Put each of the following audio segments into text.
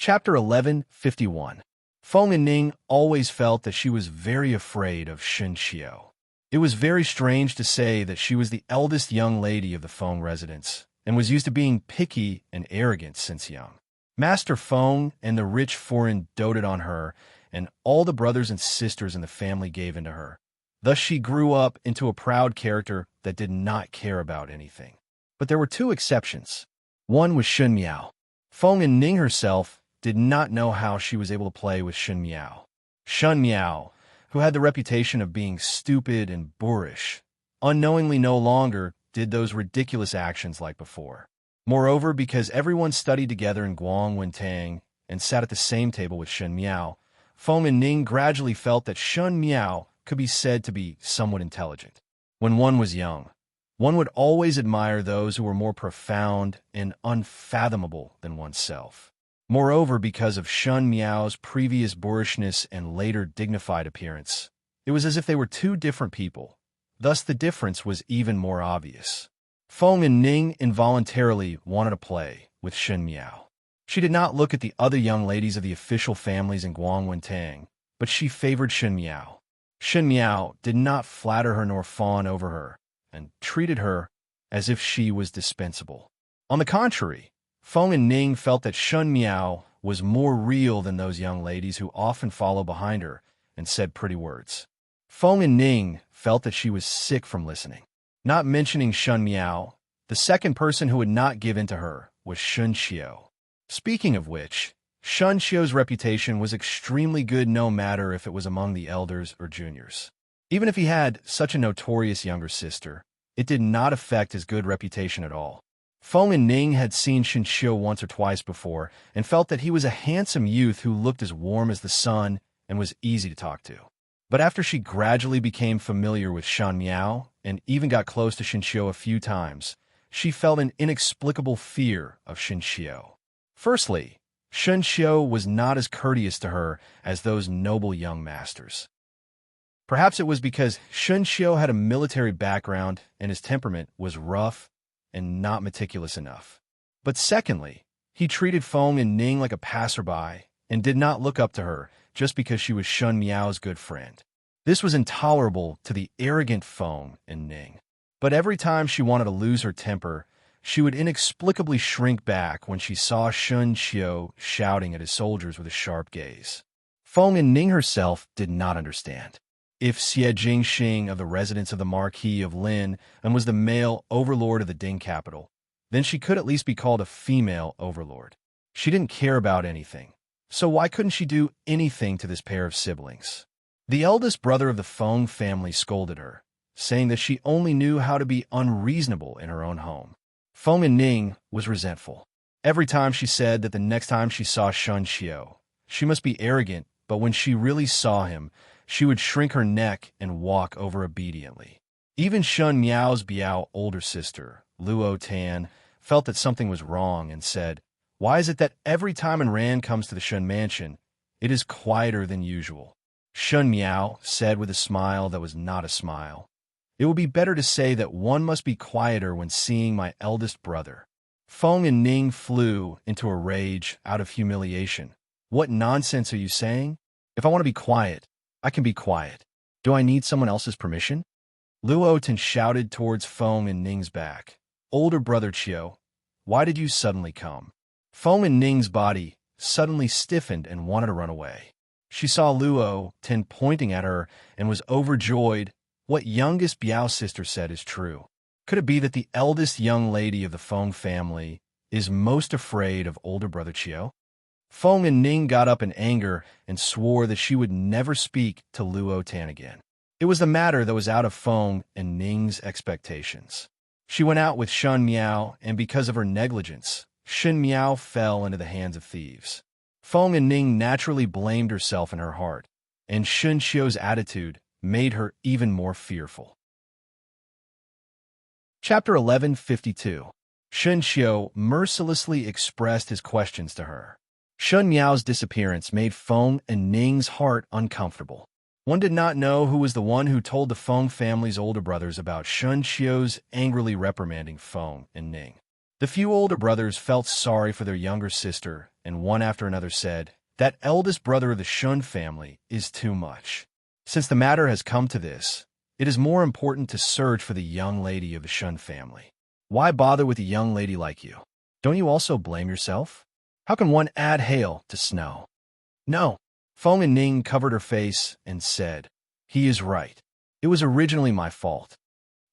Chapter 1151. Feng and Ning always felt that she was very afraid of Xinxiu. It was very strange to say that she was the eldest young lady of the Feng residence, and was used to being picky and arrogant since young. Master Feng and the rich foreign doted on her, and all the brothers and sisters in the family gave in to her. Thus she grew up into a proud character that did not care about anything. But there were two exceptions. One was Xun Miao. Feng and Ning herself did not know how she was able to play with Xun Miao. Xun Miao, who had the reputation of being stupid and boorish, unknowingly no longer did those ridiculous actions like before. Moreover, because everyone studied together in Guangwentang and sat at the same table with Xun Miao, Feng and Ning gradually felt that Xun Miao could be said to be somewhat intelligent. When one was young, one would always admire those who were more profound and unfathomable than oneself. Moreover, because of Xun Miao's previous boorishness and later dignified appearance, it was as if they were two different people. Thus the difference was even more obvious. Feng and Ning involuntarily wanted to play with Xun Miao. She did not look at the other young ladies of the official families in Guangwentang, but she favored Xun Miao. Xun Miao did not flatter her nor fawn over her, and treated her as if she was dispensable. On the contrary, Feng and Ning felt that Xun Miao was more real than those young ladies who often follow behind her and said pretty words. Feng and Ning felt that she was sick from listening. Not mentioning Xun Miao, the second person who would not give in to her was Xinxiu. Speaking of which, Xinxiu's reputation was extremely good no matter if it was among the elders or juniors. Even if he had such a notorious younger sister, it did not affect his good reputation at all. Feng and Ning had seen Xinxiu once or twice before and felt that he was a handsome youth who looked as warm as the sun and was easy to talk to. But after she gradually became familiar with Xun Miao and even got close to Xinxiu a few times, she felt an inexplicable fear of Xinxiu. Firstly, Xinxiu was not as courteous to her as those noble young masters. Perhaps it was because Xinxiu had a military background and his temperament was rough and not meticulous enough. But secondly, he treated Feng and Ning like a passerby and did not look up to her just because she was Xun Miao's good friend. This was intolerable to the arrogant Feng and Ning. But every time she wanted to lose her temper, she would inexplicably shrink back when she saw Xinxiu shouting at his soldiers with a sharp gaze. Feng and Ning herself did not understand. If Xie Jingxing of the residence of the Marquis of Lin and was the male overlord of the Ding capital, then she could at least be called a female overlord. She didn't care about anything, so why couldn't she do anything to this pair of siblings? The eldest brother of the Feng family scolded her, saying that she only knew how to be unreasonable in her own home. Feng and Ning was resentful. Every time she said that the next time she saw Xinxiu, she must be arrogant, but when she really saw him, she would shrink her neck and walk over obediently. Even Xun Miao's Biao older sister, Luo Tan, felt that something was wrong and said, "Why is it that every time Enran comes to the Xun mansion, it is quieter than usual?" Xun Miao said with a smile that was not a smile, "It would be better to say that one must be quieter when seeing my eldest brother." Feng and Ning flew into a rage out of humiliation. "What nonsense are you saying? If I want to be quiet, I can be quiet. Do I need someone else's permission?" Luo Tan shouted towards Feng and Ning's back. "Older brother Chiu, why did you suddenly come?" Feng and Ning's body suddenly stiffened and wanted to run away. She saw Luo Tan pointing at her and was overjoyed. What youngest Biao sister said is true. Could it be that the eldest young lady of the Feng family is most afraid of older brother Chiu? Feng and Ning got up in anger and swore that she would never speak to Luo Tan again. It was the matter that was out of Feng and Ning's expectations. She went out with Xun Miao, and because of her negligence, Xun Miao fell into the hands of thieves. Feng and Ning naturally blamed herself in her heart, and Xinxiu's attitude made her even more fearful. Chapter 1152. Xinxiu mercilessly expressed his questions to her. Xun Miao's disappearance made Feng and Ning's heart uncomfortable. One did not know who was the one who told the Feng family's older brothers about Xinxiu's angrily reprimanding Feng and Ning. The few older brothers felt sorry for their younger sister, and one after another said, "That eldest brother of the Shun family is too much. Since the matter has come to this, it is more important to search for the young lady of the Shun family. Why bother with a young lady like you? Don't you also blame yourself? How can one add hail to snow?" "No." Feng and Ning covered her face and said, "He is right. It was originally my fault."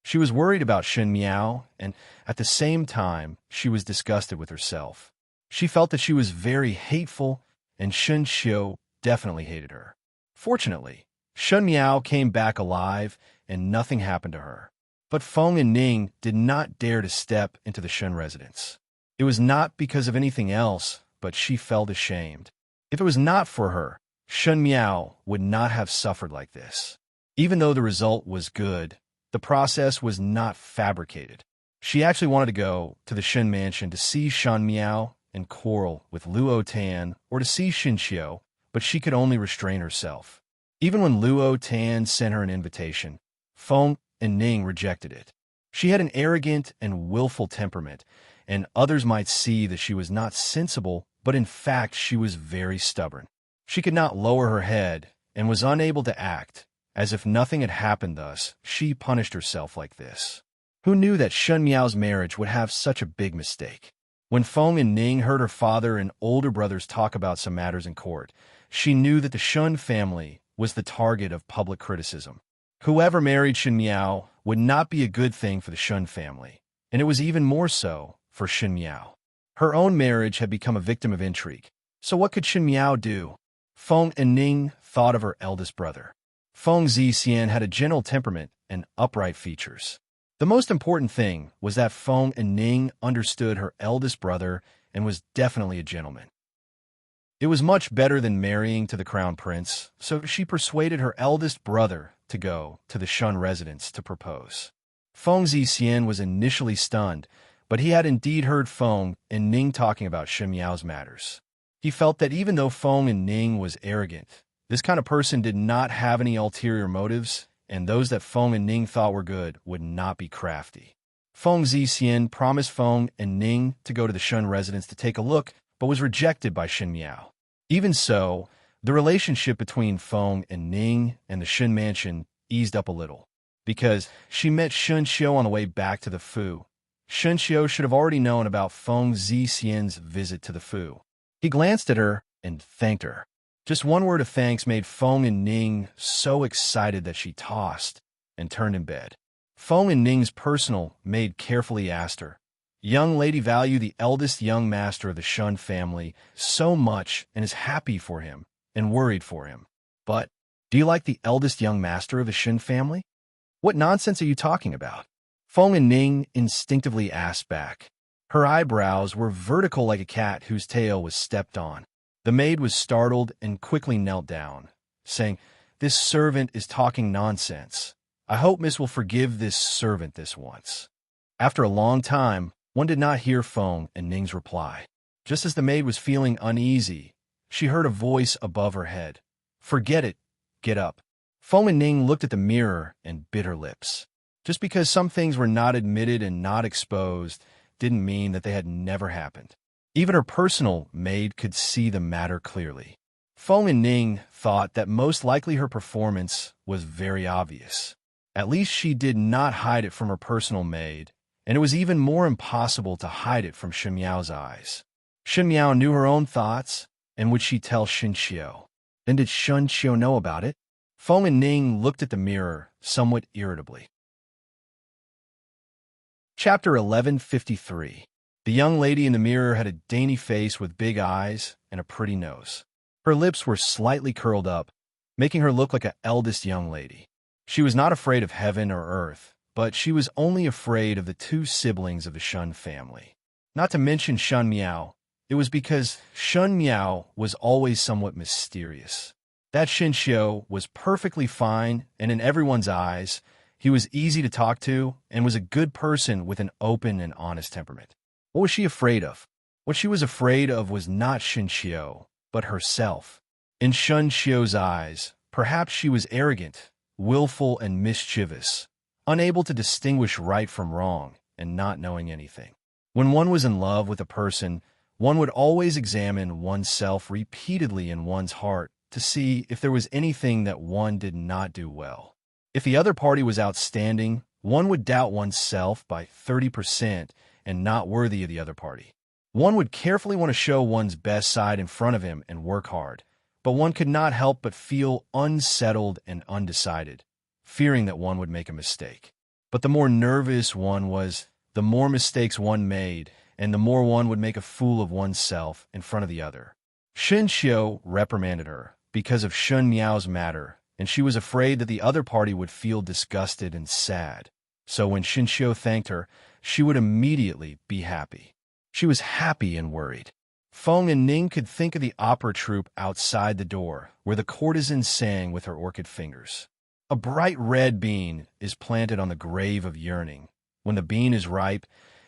She was worried about Shen Miao, and at the same time, she was disgusted with herself. She felt that she was very hateful, and Shen Xiu definitely hated her. Fortunately, Shen Miao came back alive, and nothing happened to her. But Feng and Ning did not dare to step into the Shen residence. It was not because of anything else, but she felt ashamed. If it was not for her, Shen Miao would not have suffered like this. Even though the result was good, the process was not fabricated. She actually wanted to go to the Shen mansion to see Shan Miao and quarrel with Luo Tan or to see Xin Xiu, but she could only restrain herself. Even when Luo Tan sent her an invitation, Feng and Ning rejected it. She had an arrogant and willful temperament, and others might see that she was not sensible, but in fact she was very stubborn. She could not lower her head and was unable to act. As if nothing had happened thus, she punished herself like this. Who knew that Shen Miao's marriage would have such a big mistake? When Feng and Ning heard her father and older brothers talk about some matters in court, she knew that the Shun family was the target of public criticism. Whoever married Shen Miao would not be a good thing for the Shun family, and it was even more so for Shen Miao. Her own marriage had become a victim of intrigue, so what could Shen Miao do? Feng and Ning thought of her eldest brother. Feng Zixian had a gentle temperament and upright features. The most important thing was that Feng and Ning understood her eldest brother and was definitely a gentleman. It was much better than marrying to the crown prince, so she persuaded her eldest brother to go to the Shun residence to propose. Feng Zixian was initially stunned, but he had indeed heard Feng and Ning talking about Shen Miao's matters. He felt that even though Feng and Ning was arrogant, this kind of person did not have any ulterior motives, and those that Feng and Ning thought were good would not be crafty. Feng Zixian promised Feng and Ning to go to the Shun residence to take a look, but was rejected by Shen Miao. Even so, the relationship between Feng and Ning and the Shun mansion eased up a little, because she met Shen Xiu on the way back to the Fu. Shen Xiu should have already known about Feng Zixian's visit to the Fu. He glanced at her and thanked her. Just one word of thanks made Feng and Ning so excited that she tossed and turned in bed. Feng and Ning's personal maid carefully asked her, "Young lady value the eldest young master of the Shun family so much and is happy for him and worried for him. But do you like the eldest young master of the Shun family? What nonsense are you talking about?" Feng and Ning instinctively asked back. Her eyebrows were vertical like a cat whose tail was stepped on. The maid was startled and quickly knelt down, saying, "This servant is talking nonsense. I hope Miss will forgive this servant this once." After a long time, one did not hear Feng and Ning's reply. Just as the maid was feeling uneasy, she heard a voice above her head. "Forget it. Get up." Feng and Ning looked at the mirror and bit her lips. Just because some things were not admitted and not exposed didn't mean that they had never happened. Even her personal maid could see the matter clearly. Feng and Ning thought that most likely her performance was very obvious. At least she did not hide it from her personal maid, and it was even more impossible to hide it from Shen Miao's eyes. Shen Miao knew her own thoughts, and would she tell Xin Xiu? Then did Shen Xiu know about it? Feng and Ning looked at the mirror somewhat irritably. Chapter 1153. The young lady in the mirror had a dainty face with big eyes and a pretty nose. Her lips were slightly curled up, making her look like an eldest young lady. She was not afraid of heaven or earth, but she was only afraid of the two siblings of the Shun family. Not to mention Shan Miao, it was because Shan Miao was always somewhat mysterious. That Xin Xiu was perfectly fine, and in everyone's eyes, he was easy to talk to and was a good person with an open and honest temperament. What was she afraid of? What she was afraid of was not Xin Xiu, but herself. In Shen Xiu's eyes, perhaps she was arrogant, willful, and mischievous, unable to distinguish right from wrong, and not knowing anything. When one was in love with a person, one would always examine oneself repeatedly in one's heart to see if there was anything that one did not do well. If the other party was outstanding, one would doubt oneself by 30% and not worthy of the other party. One would carefully want to show one's best side in front of him and work hard, but one could not help but feel unsettled and undecided, fearing that one would make a mistake. But the more nervous one was, the more mistakes one made, and the more one would make a fool of oneself in front of the other. Xinxiu reprimanded her because of Shun Miao's matter, and she was afraid that the other party would feel disgusted and sad. So when Xinxiu thanked her, she would immediately be happy. She was happy and worried. Feng and Ning could think of the opera troupe outside the door, where the courtesan sang with her orchid fingers. A bright red bean is planted on the grave of yearning. When the bean is ripe,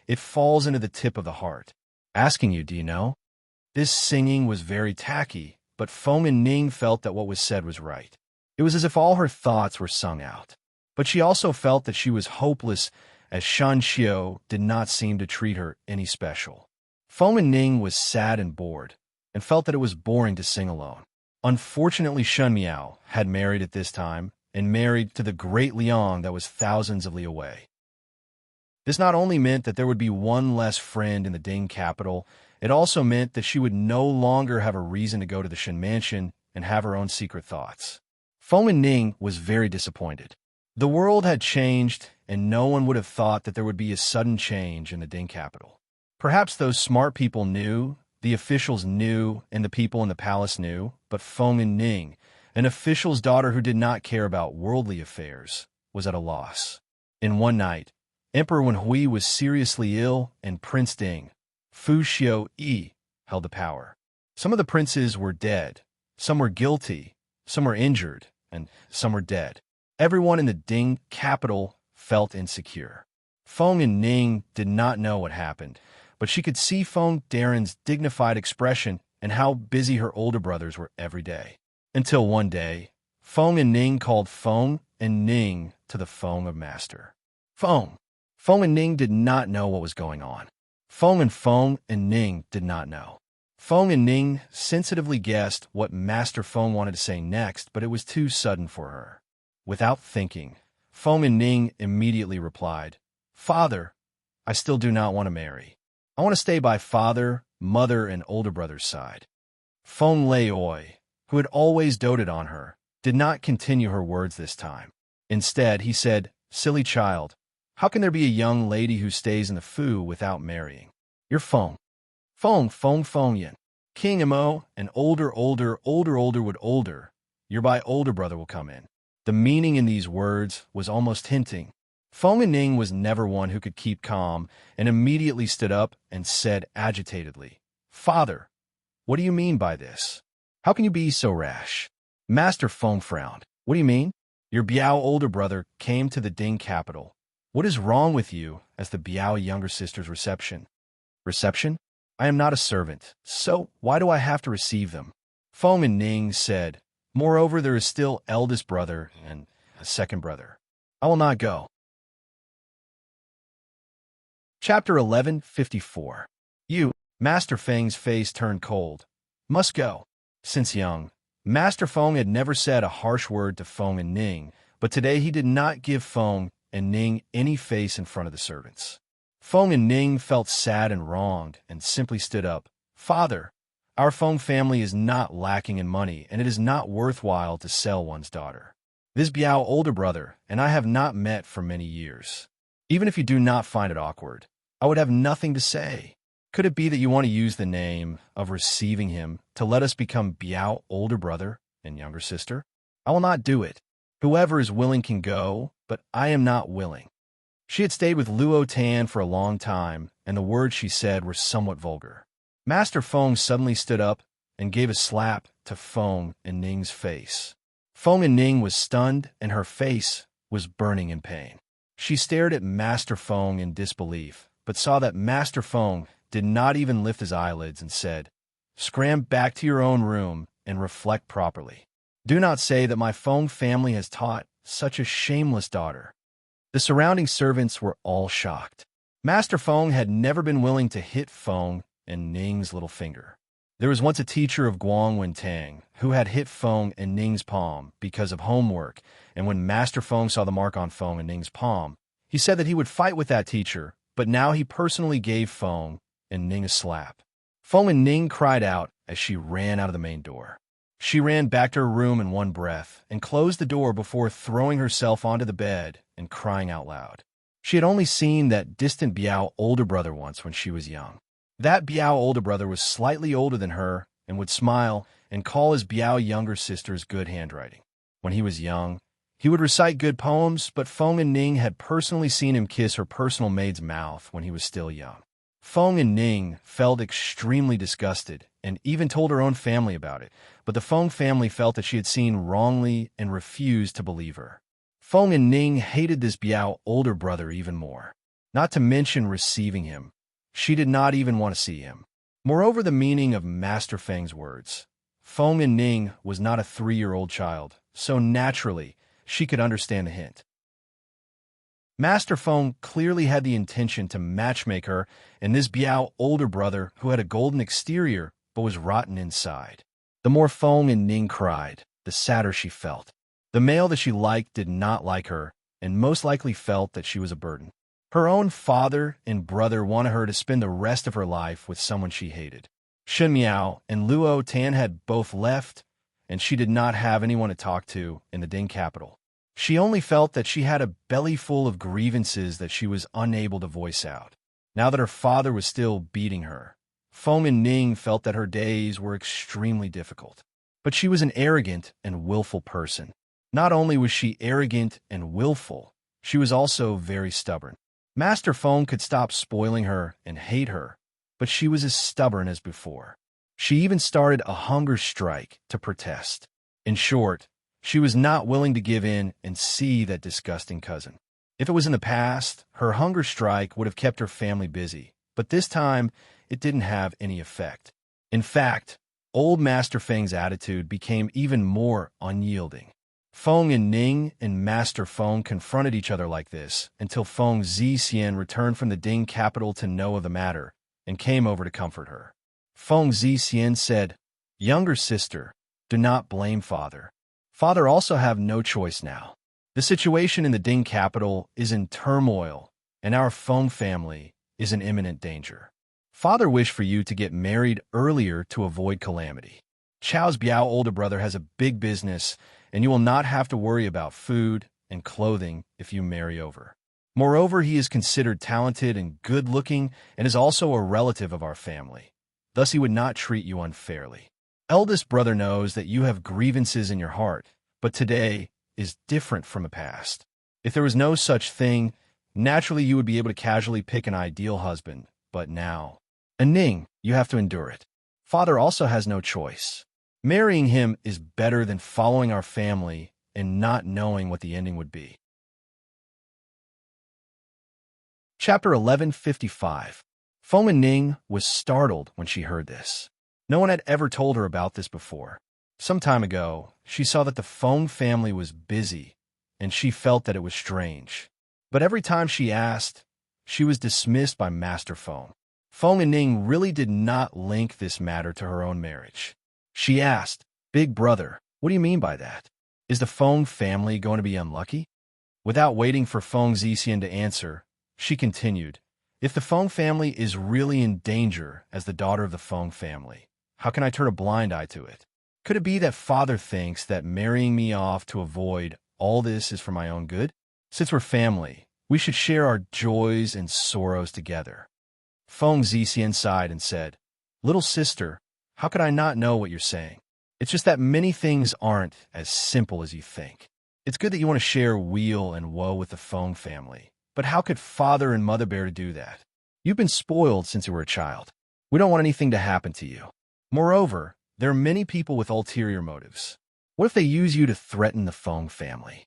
it falls into the tip of the heart, asking you, do you know? This singing was very tacky, but Feng and Ning felt that what was said was right. It was as if all her thoughts were sung out. But she also felt that she was hopeless, as Xinxiu did not seem to treat her any special. Feng and Ning was sad and bored, and felt that it was boring to sing alone. Unfortunately, Shun Miao had married at this time, and married to the great Liang that was thousands of li away. This not only meant that there would be one less friend in the Ding capital, it also meant that she would no longer have a reason to go to the Shen mansion and have her own secret thoughts. Feng and Ning was very disappointed. The world had changed, and no one would have thought that there would be a sudden change in the Ding capital. Perhaps those smart people knew, the officials knew, and the people in the palace knew, but Feng and Ning, an official's daughter who did not care about worldly affairs, was at a loss. In one night, Emperor Wenhui was seriously ill, and Prince Ding, Fu Xiu Yi, held the power. Some of the princes were dead, some were guilty, some were injured, and some were dead. Everyone in the Ding capital felt insecure. Feng and Ning did not know what happened, but she could see Feng Darren's dignified expression and how busy her older brothers were every day. Until one day, Feng and Ning called Feng and Ning to the phone of Master. Feng and Ning did not know what was going on. Feng and Ning did not know. Feng and Ning sensitively guessed what Master Feng wanted to say next, but it was too sudden for her. Without thinking, Feng and Ning immediately replied, "Father, I still do not want to marry. I want to stay by father, mother, and older brother's side." Feng Leioi, who had always doted on her, did not continue her words this time. Instead, he said, "Silly child, how can there be a young lady who stays in the Fu without marrying? You're Feng Yin. King Mo, and older would older. Your by older brother will come in." The meaning in these words was almost hinting. Feng and Ning was never one who could keep calm, and immediately stood up and said agitatedly, "Father, what do you mean by this? How can you be so rash?" Master Feng frowned. "What do you mean? Your Biao older brother came to the Ding capital. What is wrong with you as the Biao younger sister's reception?" "Reception? I am not a servant, so why do I have to receive them?" Feng and Ning said, "Moreover, there is still eldest brother and a second brother. I will not go." Chapter 1154. You, Master Feng's face turned cold. Must go. Since young, Master Feng had never said a harsh word to Feng and Ning, but today he did not give Feng and Ning any face in front of the servants. Feng and Ning felt sad and wronged and simply stood up. "Father, our Feng family is not lacking in money, and it is not worthwhile to sell one's daughter. This Biao older brother and I have not met for many years. Even if you do not find it awkward, I would have nothing to say. Could it be that you want to use the name of receiving him to let us become Biao older brother and younger sister? I will not do it. Whoever is willing can go, but I am not willing." She had stayed with Luo Tan for a long time, and the words she said were somewhat vulgar. Master Feng suddenly stood up and gave a slap to Feng and Ning's face. Feng and Ning was stunned, and her face was burning in pain. She stared at Master Feng in disbelief, but saw that Master Feng did not even lift his eyelids and said, "Scram back to your own room and reflect properly. Do not say that my Feng family has taught such a shameless daughter." The surrounding servants were all shocked. Master Feng had never been willing to hit Feng and Ning's little finger. There was once a teacher of Guang Wentang who had hit Feng and Ning's palm because of homework, and when Master Feng saw the mark on Feng and Ning's palm, he said that he would fight with that teacher, but now he personally gave Feng and Ning a slap. Feng and Ning cried out as she ran out of the main door. She ran back to her room in one breath and closed the door before throwing herself onto the bed and crying out loud. She had only seen that distant Biao older brother once when she was young. That Biao older brother was slightly older than her and would smile and call his Biao younger sister's good handwriting. When he was young, he would recite good poems, but Feng and Ning had personally seen him kiss her personal maid's mouth when he was still young. Feng and Ning felt extremely disgusted and even told her own family about it, but the Feng family felt that she had seen wrongly and refused to believe her. Feng and Ning hated this Biao older brother even more, not to mention receiving him. She did not even want to see him. Moreover, the meaning of Master Feng's words. Feng and Ning was not a 3-year-old child, so naturally, she could understand the hint. Master Feng clearly had the intention to matchmake her and this Biao older brother who had a golden exterior but was rotten inside. The more Feng and Ning cried, the sadder she felt. The male that she liked did not like her and most likely felt that she was a burden. Her own father and brother wanted her to spend the rest of her life with someone she hated. Shen Miao and Luo Tan had both left, and she did not have anyone to talk to in the Ding capital. She only felt that she had a belly full of grievances that she was unable to voice out. Now that her father was still beating her, Feng and Ning felt that her days were extremely difficult. But she was an arrogant and willful person. Not only was she arrogant and willful, she was also very stubborn. Master Feng could stop spoiling her and hate her, but she was as stubborn as before. She even started a hunger strike to protest. In short, she was not willing to give in and see that disgusting cousin. If it was in the past, her hunger strike would have kept her family busy, but this time, it didn't have any effect. In fact, old Master Feng's attitude became even more unyielding. Feng and Ning and Master Feng confronted each other like this until Feng Zixian returned from the Ding capital to know of the matter and came over to comfort her. Feng Zixian said, "Younger sister, do not blame father. Father also have no choice now. The situation in the Ding capital is in turmoil, and our Feng family is in imminent danger. Father wished for you to get married earlier to avoid calamity. Chao's Biao older brother has a big business, and you will not have to worry about food and clothing if you marry over. Moreover, he is considered talented and good-looking and is also a relative of our family. Thus he would not treat you unfairly. Eldest brother knows that you have grievances in your heart, but today is different from the past. If there was no such thing, naturally you would be able to casually pick an ideal husband, but now, and Ning, you have to endure it. Father also has no choice. Marrying him is better than following our family and not knowing what the ending would be." Chapter 1155. Feng and Ning was startled when she heard this. No one had ever told her about this before. Some time ago, she saw that the Feng family was busy, and she felt that it was strange. But every time she asked, she was dismissed by Master Feng. Feng and Ning really did not link this matter to her own marriage. She asked, "Big brother, what do you mean by that? Is the Feng family going to be unlucky?" Without waiting for Feng Zixian to answer, she continued, "If the Feng family is really in danger as the daughter of the Feng family, how can I turn a blind eye to it? Could it be that father thinks that marrying me off to avoid all this is for my own good? Since we're family, we should share our joys and sorrows together." Feng Zixian sighed and said, "Little sister, how could I not know what you're saying? It's just that many things aren't as simple as you think. It's good that you want to share weal and woe with the Feng family, but how could father and mother bear to do that? You've been spoiled since you were a child. We don't want anything to happen to you. Moreover, there are many people with ulterior motives. What if they use you to threaten the Feng family?"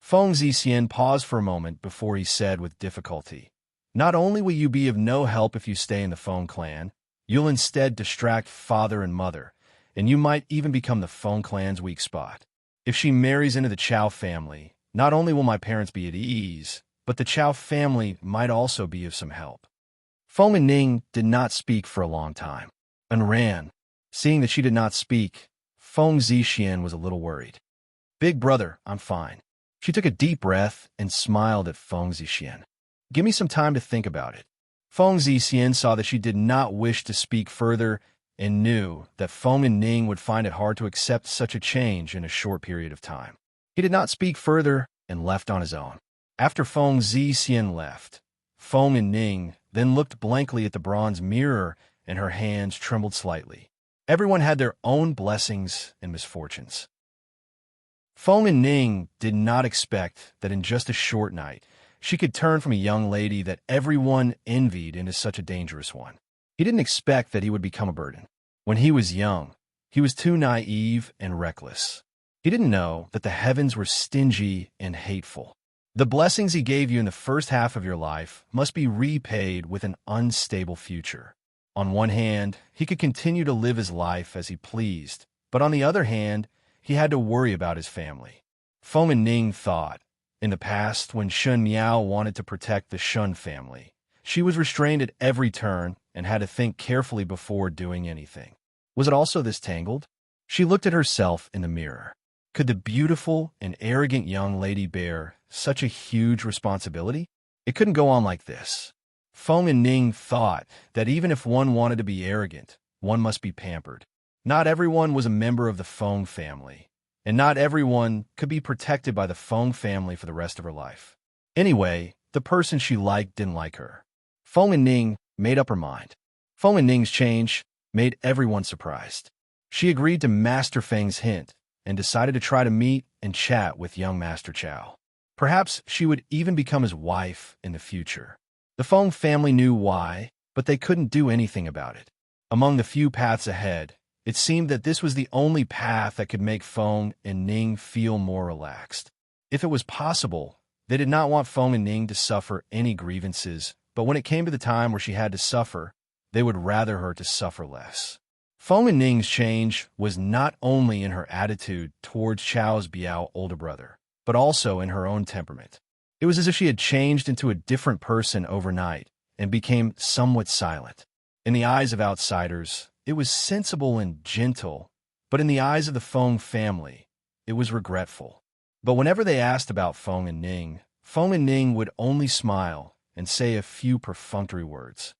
Feng Zixian paused for a moment before he said with difficulty, "Not only will you be of no help if you stay in the Feng clan, you'll instead distract father and mother, and you might even become the Feng clan's weak spot. If she marries into the Chao family, not only will my parents be at ease, but the Chao family might also be of some help. Feng and Ning did not speak for a long time, and ran. Seeing that she did not speak, Feng Zixian was a little worried. "Big brother, I'm fine." She took a deep breath and smiled at Feng Zixian. "Give me some time to think about it." Feng Zixian saw that she did not wish to speak further and knew that Feng and Ning would find it hard to accept such a change in a short period of time. He did not speak further and left on his own. After Feng Zixian left, Feng and Ning then looked blankly at the bronze mirror and her hands trembled slightly. Everyone had their own blessings and misfortunes. Feng and Ning did not expect that in just a short night, she could turn from a young lady that everyone envied into such a dangerous one. He didn't expect that he would become a burden. When he was young, he was too naive and reckless. He didn't know that the heavens were stingy and hateful. The blessings he gave you in the first half of your life must be repaid with an unstable future. On one hand, he could continue to live his life as he pleased, but on the other hand, he had to worry about his family. Feng and Ning thought, in the past, when Shun Miao wanted to protect the Shun family, she was restrained at every turn and had to think carefully before doing anything. Was it also this tangled? She looked at herself in the mirror. Could the beautiful and arrogant young lady bear such a huge responsibility? It couldn't go on like this. Feng and Ning thought that even if one wanted to be arrogant, one must be pampered. Not everyone was a member of the Feng family, and not everyone could be protected by the Feng family for the rest of her life. Anyway, the person she liked didn't like her. Feng and Ning made up her mind. Feng and Ning's change made everyone surprised. She agreed to Master Feng's hint and decided to try to meet and chat with young Master Chao. Perhaps she would even become his wife in the future. The Feng family knew why, but they couldn't do anything about it. Among the few paths ahead, it seemed that this was the only path that could make Feng and Ning feel more relaxed. If it was possible, they did not want Feng and Ning to suffer any grievances, but when it came to the time where she had to suffer, they would rather her to suffer less. Feng and Ning's change was not only in her attitude towards Chao's Biao older brother, but also in her own temperament. It was as if she had changed into a different person overnight and became somewhat silent. In the eyes of outsiders, it was sensible and gentle, but in the eyes of the Feng family, it was regretful. But whenever they asked about Feng and Ning would only smile and say a few perfunctory words.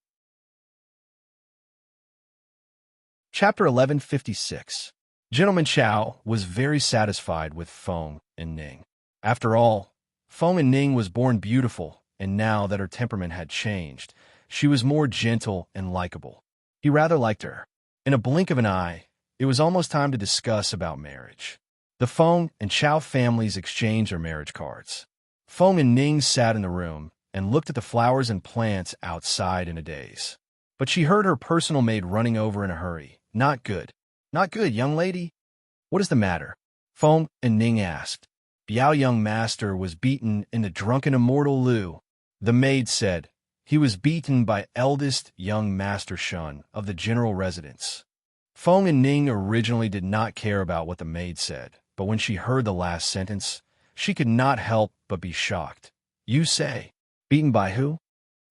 Chapter 1156. Gentleman Chao was very satisfied with Feng and Ning. After all, Feng and Ning was born beautiful, and now that her temperament had changed, she was more gentle and likable. He rather liked her. In a blink of an eye, it was almost time to discuss about marriage. The Feng and Chao families exchanged their marriage cards. Feng and Ning sat in the room and looked at the flowers and plants outside in a daze. But she heard her personal maid running over in a hurry. "Not good. Not good, young lady." "What is the matter?" Feng and Ning asked. "Biao young master was beaten in the drunken immortal Lu," the maid said. "He was beaten by eldest young Master Shun of the general residence." Feng and Ning originally did not care about what the maid said, but when she heard the last sentence, she could not help but be shocked. "You say, beaten by who?"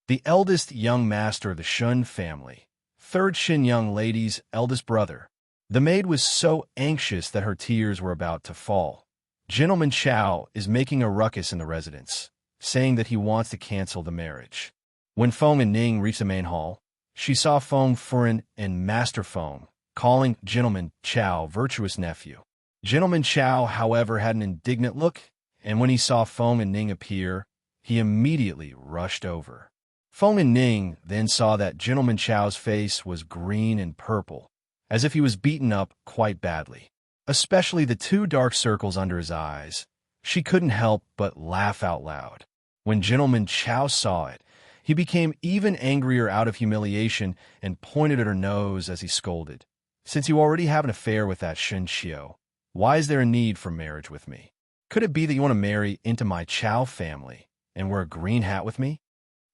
"The eldest young master of the Shun family, third Shin young lady's eldest brother." The maid was so anxious that her tears were about to fall. "Gentleman Chao is making a ruckus in the residence, saying that he wants to cancel the marriage." When Feng and Ning reached the main hall, she saw Feng Furen and Master Feng calling Gentleman Chao virtuous nephew. Gentleman Chao, however, had an indignant look, and when he saw Feng and Ning appear, he immediately rushed over. Feng and Ning then saw that Gentleman Chao's face was green and purple, as if he was beaten up quite badly, especially the two dark circles under his eyes. She couldn't help but laugh out loud. When Gentleman Chao saw it, he became even angrier out of humiliation and pointed at her nose as he scolded. "Since you already have an affair with that Shen Xiao, why is there a need for marriage with me? Could it be that you want to marry into my Chao family and wear a green hat with me?"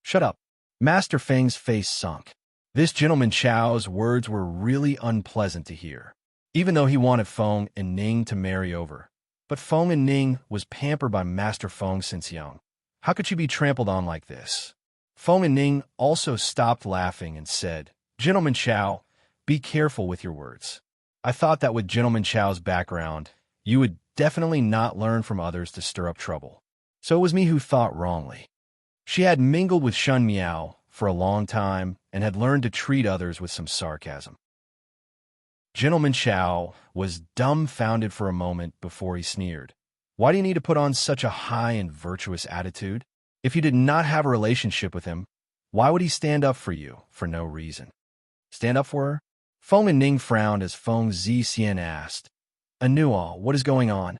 "Shut up." Master Feng's face sunk. This Gentleman Chao's words were really unpleasant to hear, even though he wanted Feng and Ning to marry over. But Feng and Ning was pampered by Master Feng since young. How could she be trampled on like this? Feng and Ning also stopped laughing and said, Gentleman Chow, be careful with your words. I thought that with Gentleman Chow's background, you would definitely not learn from others to stir up trouble. So it was me who thought wrongly. She had mingled with Shun Miao for a long time and had learned to treat others with some sarcasm. Gentleman Chow was dumbfounded for a moment before he sneered. Why do you need to put on such a high and virtuous attitude? If you did not have a relationship with him, why would he stand up for you for no reason? Stand up for her? Feng and Ning frowned as Feng Zixian asked, Anuo, what is going on?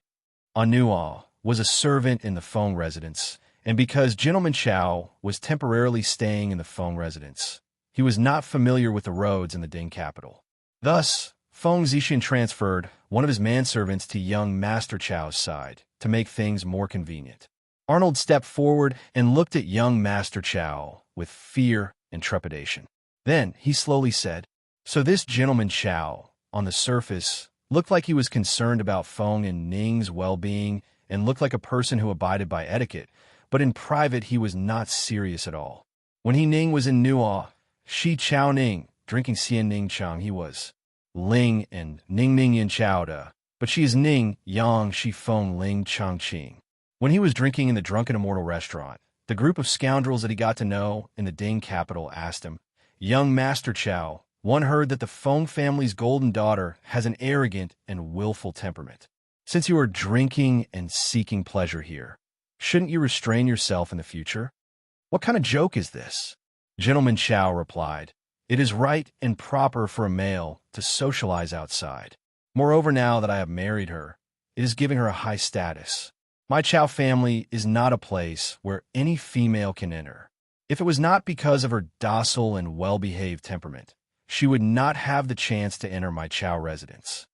Anuo was a servant in the Feng residence, and because Gentleman Chow was temporarily staying in the Feng residence, he was not familiar with the roads in the Ding capital. Thus, Feng Zixian transferred one of his manservants to young Master Chow's side to make things more convenient. Arnold stepped forward and looked at young Master Chow with fear and trepidation. Then he slowly said, So this Gentleman Chow, on the surface, looked like he was concerned about Feng and Ning's well-being and looked like a person who abided by etiquette, but in private he was not serious at all. When Ning was in Nuo, Shi Chao Ning, drinking Xian Ning Chang, he was Ling and Ning Ning Yin Chao Da, but she is Ning Yang Shi Feng Ling Chang Qing. When he was drinking in the Drunken Immortal restaurant, the group of scoundrels that he got to know in the Ding capital asked him, Young Master Chow, one heard that the Feng family's golden daughter has an arrogant and willful temperament. Since you are drinking and seeking pleasure here, shouldn't you restrain yourself in the future? What kind of joke is this? Gentleman Chow replied, It is right and proper for a male to socialize outside. Moreover, now that I have married her, it is giving her a high status. My Chow family is not a place where any female can enter. If it was not because of her docile and well-behaved temperament, she would not have the chance to enter my Chow residence.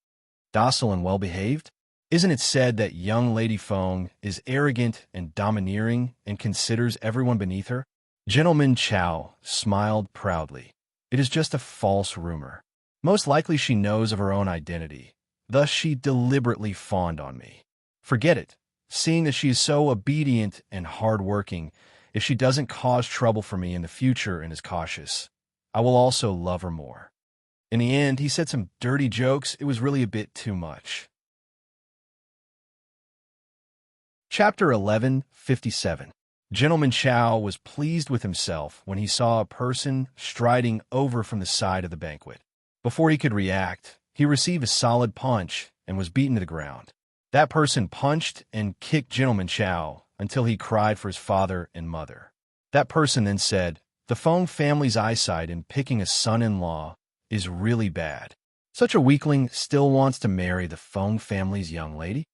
Docile and well-behaved? Isn't it said that young Lady Feng is arrogant and domineering and considers everyone beneath her? Gentleman Chow smiled proudly. It is just a false rumor. Most likely she knows of her own identity. Thus she deliberately fawned on me. Forget it. Seeing that she is so obedient and hard-working, if she doesn't cause trouble for me in the future and is cautious, I will also love her more. In the end, he said some dirty jokes. It was really a bit too much. Chapter 1157. Gentleman Chow was pleased with himself when he saw a person striding over from the side of the banquet. Before he could react, he received a solid punch and was beaten to the ground. That person punched and kicked Gentleman Chow until he cried for his father and mother. That person then said, The Feng family's eyesight in picking a son-in-law is really bad. Such a weakling still wants to marry the Feng family's young lady?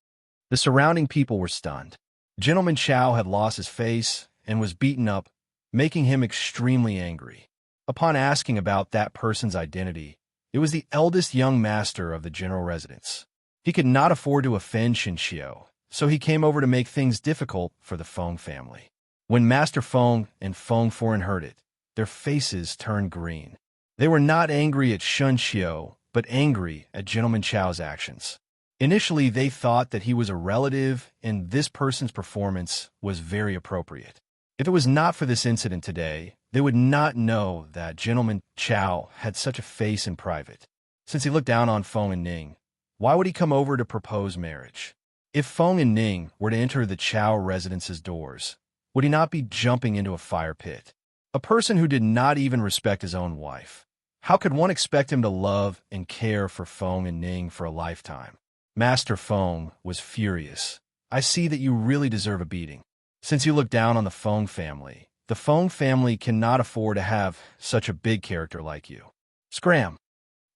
The surrounding people were stunned. Gentleman Chow had lost his face and was beaten up, making him extremely angry. Upon asking about that person's identity, it was the eldest young master of the general residence. He could not afford to offend Shinshio, so he came over to make things difficult for the Feng family. When Master Feng and Feng Foreign heard it, their faces turned green. They were not angry at Shinshio, but angry at Gentleman Chow's actions. Initially, they thought that he was a relative and this person's performance was very appropriate. If it was not for this incident today, they would not know that Gentleman Chow had such a face in private. Since he looked down on Feng and Ning, why would he come over to propose marriage? If Feng and Ning were to enter the Chow residence's doors, would he not be jumping into a fire pit? A person who did not even respect his own wife. How could one expect him to love and care for Feng and Ning for a lifetime? Master Feng was furious. I see that you really deserve a beating. Since you look down on the Feng family cannot afford to have such a big character like you. Scram!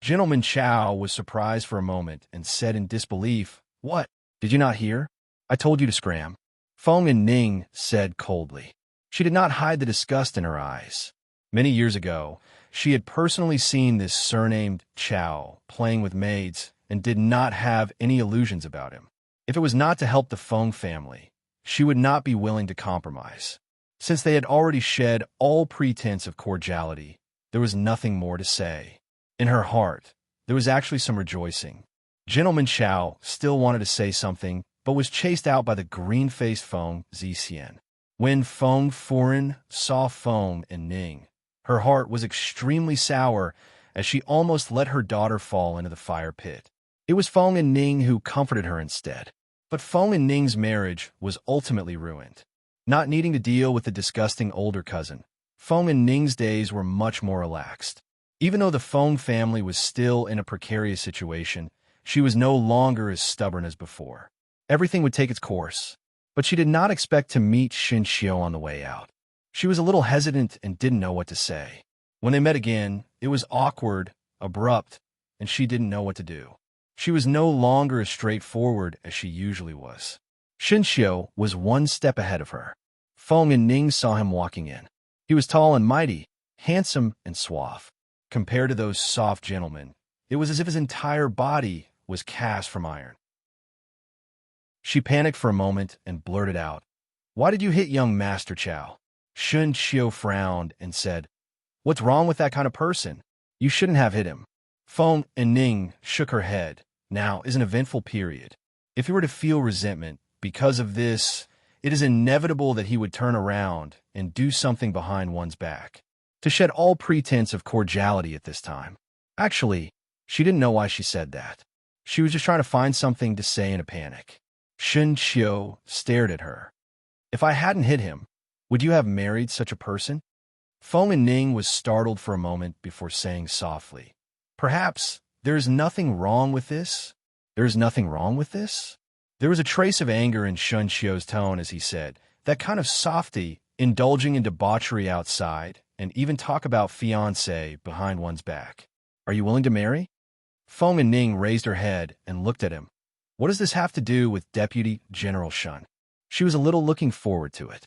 Gentleman Chow was surprised for a moment and said in disbelief, What? Did you not hear? I told you to scram. Feng and Ning said coldly. She did not hide the disgust in her eyes. Many years ago, she had personally seen this surnamed Chow playing with maids and did not have any illusions about him. If it was not to help the Feng family, she would not be willing to compromise. Since they had already shed all pretense of cordiality, there was nothing more to say. In her heart, there was actually some rejoicing. Gentleman Chow still wanted to say something, but was chased out by the green-faced Feng Zixian. When Feng Foreign saw Feng and Ning, her heart was extremely sour as she almost let her daughter fall into the fire pit. It was Feng and Ning who comforted her instead. But Feng and Ning's marriage was ultimately ruined. Not needing to deal with the disgusting older cousin, Feng and Ning's days were much more relaxed. Even though the Feng family was still in a precarious situation, she was no longer as stubborn as before. Everything would take its course, but she did not expect to meet Xinxiu on the way out. She was a little hesitant and didn't know what to say. When they met again, it was awkward, abrupt, and she didn't know what to do. She was no longer as straightforward as she usually was. Xinxiu was one step ahead of her. Feng and Ning saw him walking in. He was tall and mighty, handsome and suave. Compared to those soft gentlemen, it was as if his entire body was cast from iron. She panicked for a moment and blurted out, "Why did you hit young Master Chow?" Xinxiu frowned and said, "What's wrong with that kind of person? You shouldn't have hit him." Feng and Ning shook her head. Now is an eventful period. If he were to feel resentment because of this, it is inevitable that he would turn around and do something behind one's back, to shed all pretense of cordiality at this time. Actually, she didn't know why she said that. She was just trying to find something to say in a panic. Xinxiu stared at her. "If I hadn't hit him, would you have married such a person?" Feng and Ning was startled for a moment before saying softly, "Perhaps there is nothing wrong with this? There is nothing wrong with this?" There was a trace of anger in Xinxiu's tone as he said, "That kind of softy, indulging in debauchery outside, and even talk about fiancé behind one's back. Are you willing to marry?" Feng and Ning raised her head and looked at him. What does this have to do with Deputy General Shun? She was a little looking forward to it.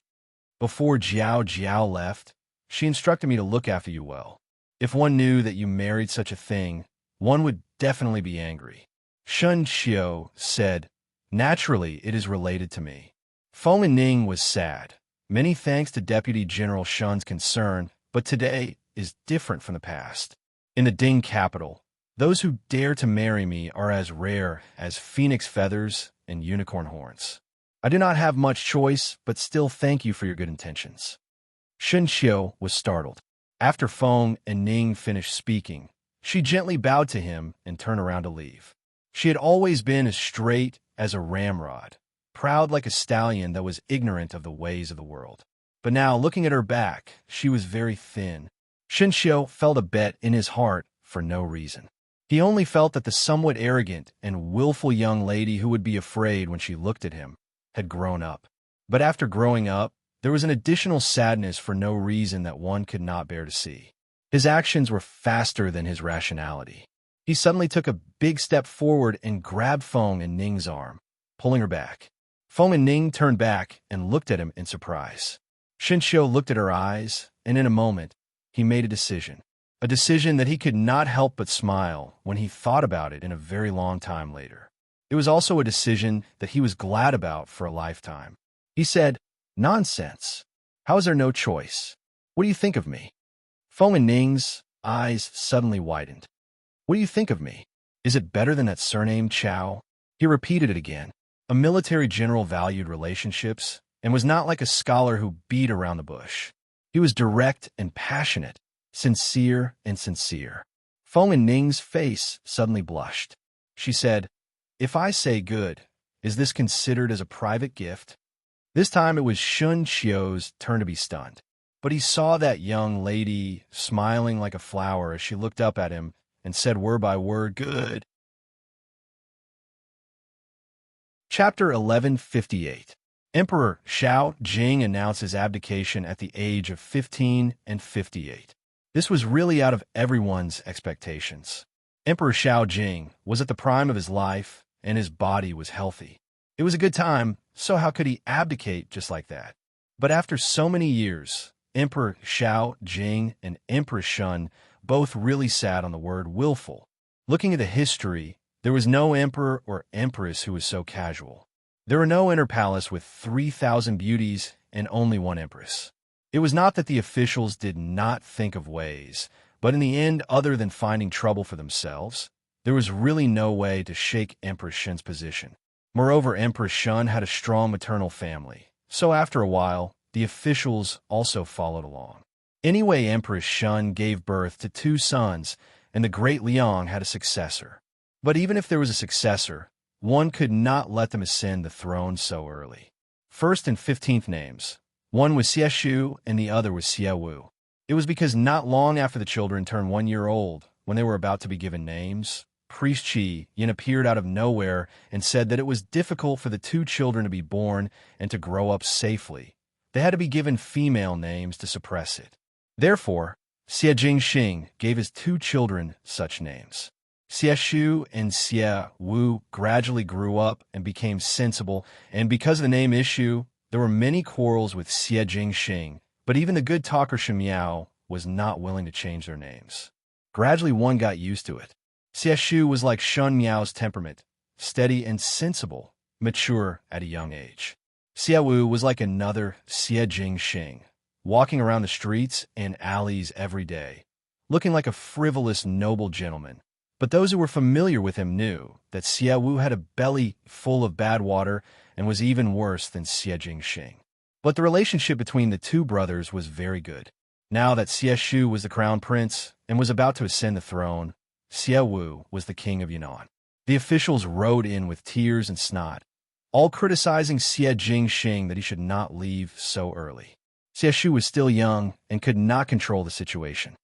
"Before Jiao left, she instructed me to look after you well. If one knew that you married such a thing, one would definitely be angry." Xinxiu said, "Naturally, it is related to me." Feng and Ning was sad. Many thanks to Deputy General Shun's concern, but today is different from the past. In the Ding capital, those who dare to marry me are as rare as phoenix feathers and unicorn horns. I do not have much choice, but still thank you for your good intentions." Xinxiu was startled. After Feng and Ning finished speaking, she gently bowed to him and turned around to leave. She had always been as straight as a ramrod, proud like a stallion that was ignorant of the ways of the world. But now, looking at her back, she was very thin. Xinxiu felt a bet in his heart for no reason. He only felt that the somewhat arrogant and willful young lady who would be afraid when she looked at him had grown up. But after growing up, there was an additional sadness for no reason that one could not bear to see. His actions were faster than his rationality. He suddenly took a big step forward and grabbed Feng and Ning's arm, pulling her back. Feng and Ning turned back and looked at him in surprise. Xinxiu looked at her eyes, and in a moment, he made a decision. A decision that he could not help but smile when he thought about it in a very long time later. It was also a decision that he was glad about for a lifetime. He said, "Nonsense. How is there no choice? What do you think of me?" Feng and Ning's eyes suddenly widened. "What do you think of me? Is it better than that surname Chow?" He repeated it again. A military general valued relationships and was not like a scholar who beat around the bush. He was direct and passionate, sincere and sincere. Feng and Ning's face suddenly blushed. She said, "If I say good, is this considered as a private gift?" This time it was Xinxiu's turn to be stunned. But he saw that young lady smiling like a flower as she looked up at him and said word by word, "Good." Chapter 1158. Emperor Xiao Jing announces abdication at the age of 15 and 58. This was really out of everyone's expectations. Emperor Xiao Jing was at the prime of his life, and his body was healthy. It was a good time, so how could he abdicate just like that? But after so many years, Emperor Xiao Jing and Empress Shun both really sat on the word willful. Looking at the history, there was no emperor or empress who was so casual. There were no inner palace with 3,000 beauties and only one empress. It was not that the officials did not think of ways, but in the end, other than finding trouble for themselves, there was really no way to shake Empress Shun's position. Moreover, Empress Shun had a strong maternal family, so after a while, the officials also followed along. Anyway, Empress Shun gave birth to 2 sons, and the great Liang had a successor. But even if there was a successor, one could not let them ascend the throne so early. First and 15th names. One was Xieshu and the other was Xiewu. It was because not long after the children turned 1 year old, when they were about to be given names, Priest Qi Yin appeared out of nowhere and said that it was difficult for the 2 children to be born and to grow up safely. They had to be given female names to suppress it. Therefore, Xie Jingxing gave his 2 children such names. Xieshu and Xiewu gradually grew up and became sensible, and because of the name issue, there were many quarrels with Xie Jingxing, but even the good talker Shen Miao was not willing to change their names. Gradually, one got used to it. Xieshu was like Shen Miao's temperament, steady and sensible, mature at a young age. Xiewu was like another Xie Jingxing, walking around the streets and alleys every day, looking like a frivolous noble gentleman. But those who were familiar with him knew that Xiewu had a belly full of bad water and was even worse than Xie Jingxing. But the relationship between the 2 brothers was very good. Now that Xieshu was the crown prince and was about to ascend the throne, Xiewu was the king of Yunnan. The officials rode in with tears and snot, all criticizing Xie Jingxing that he should not leave so early. Xieshu was still young and could not control the situation.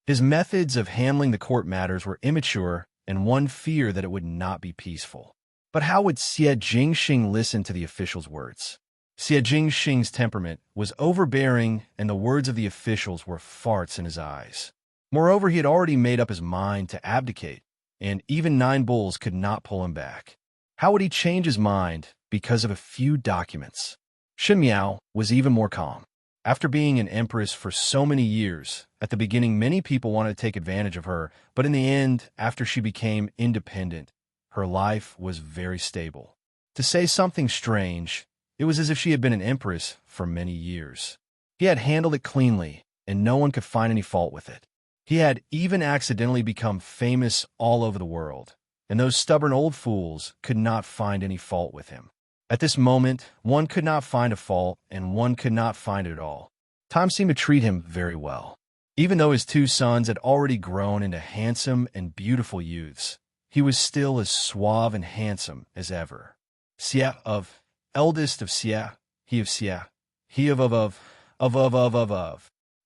His methods of handling the court matters were immature, and one feared that it would not be peaceful. But how would Xie Jingxing listen to the officials' words? Xie Jingxing's temperament was overbearing, and the words of the officials were farts in his eyes. Moreover, he had already made up his mind to abdicate, and even 9 bulls could not pull him back. How would he change his mind because of a few documents? Shen Miao was even more calm. After being an empress for so many years, at the beginning many people wanted to take advantage of her, but in the end, after she became independent, her life was very stable. To say something strange, it was as if she had been an empress for many years. He had handled it cleanly, and no one could find any fault with it. He had even accidentally become famous all over the world, and those stubborn old fools could not find any fault with him. At this moment, one could not find a fault, and one could not find it at all. Time seemed to treat him very well. Even though his 2 sons had already grown into handsome and beautiful youths, he was still as suave and handsome as ever. Xie of, eldest of Xie, he of Xie, he of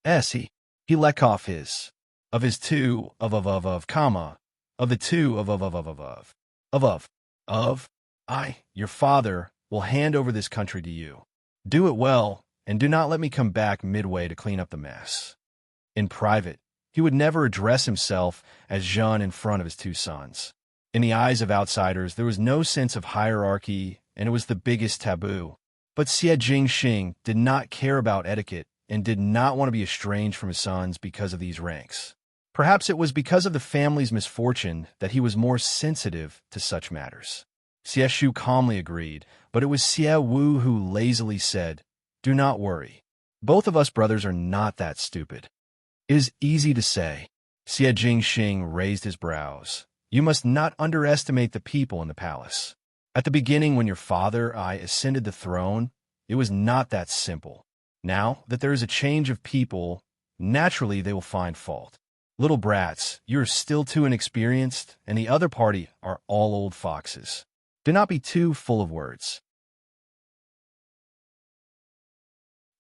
Esi, he let off his, of his 2 of, comma, of the 2 of, I, your father, will hand over this country to you. Do it well, and do not let me come back midway to clean up the mess. In private, he would never address himself as Zhen in front of his 2 sons. In the eyes of outsiders, there was no sense of hierarchy, and it was the biggest taboo. But Xie Jingxing did not care about etiquette and did not want to be estranged from his sons because of these ranks. Perhaps it was because of the family's misfortune that he was more sensitive to such matters. Xieshu calmly agreed, but it was Xiewu who lazily said, "Do not worry. Both of us brothers are not that stupid." It is easy to say. Xie Jingxing raised his brows. You must not underestimate the people in the palace. At the beginning, when your father, I, ascended the throne, it was not that simple. Now that there is a change of people, naturally they will find fault. Little brats, you are still too inexperienced, and the other party are all old foxes. Do not be too full of words.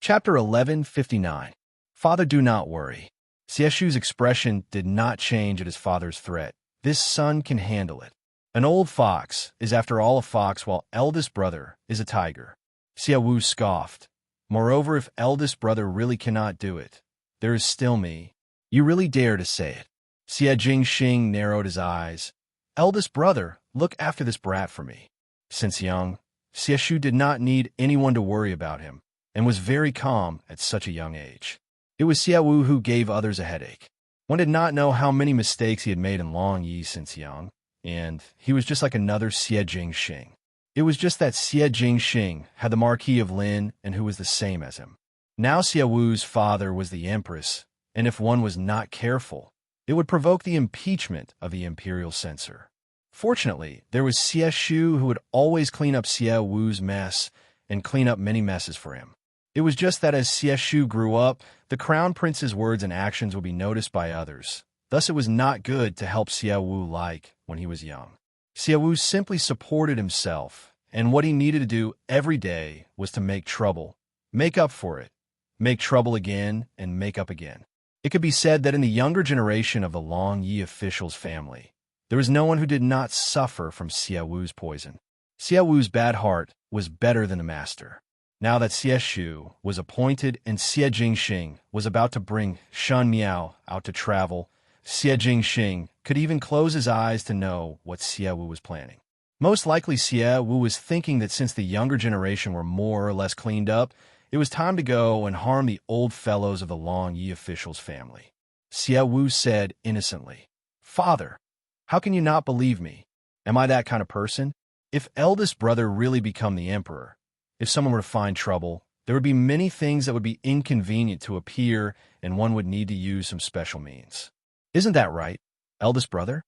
Chapter 1159. Father, do not worry. Xieshu's expression did not change at his father's threat. This son can handle it. An old fox is after all a fox, while eldest brother is a tiger. Xiewu scoffed. Moreover, if eldest brother really cannot do it, there is still me. You really dare to say it. Xie Jingxing narrowed his eyes. Eldest brother, look after this brat for me. Since young, Xieshu did not need anyone to worry about him, and was very calm at such a young age. It was Xiewu who gave others a headache. One did not know how many mistakes he had made in Long Yi since young, and he was just like another Xie Jingxing. It was just that Xie Jingxing had the Marquis of Lin and who was the same as him. Now Xiewu's father was the Empress, and if one was not careful, it would provoke the impeachment of the imperial censor. Fortunately, there was Xieshu who would always clean up Xiewu's mess and clean up many messes for him. It was just that as Xieshu grew up, the crown prince's words and actions would be noticed by others. Thus it was not good to help Xiaowu like when he was young. Xiaowu simply supported himself, and what he needed to do every day was to make trouble, make up for it, make trouble again, and make up again. It could be said that in the younger generation of the Long Yi official's family, there was no one who did not suffer from Xiaowu's poison. Xiaowu's bad heart was better than the master. Now that Xieshu was appointed and Xie Jingxing was about to bring Shen Miao out to travel, Xie Jingxing could even close his eyes to know what Xiaowu was planning. Most likely Xiaowu was thinking that since the younger generation were more or less cleaned up, it was time to go and harm the old fellows of the Long Yi official's family. Xiaowu said innocently, "Father, how can you not believe me? Am I that kind of person? If eldest brother really become the emperor, if someone were to find trouble, there would be many things that would be inconvenient to appear, and one would need to use some special means. Isn't that right, eldest brother?"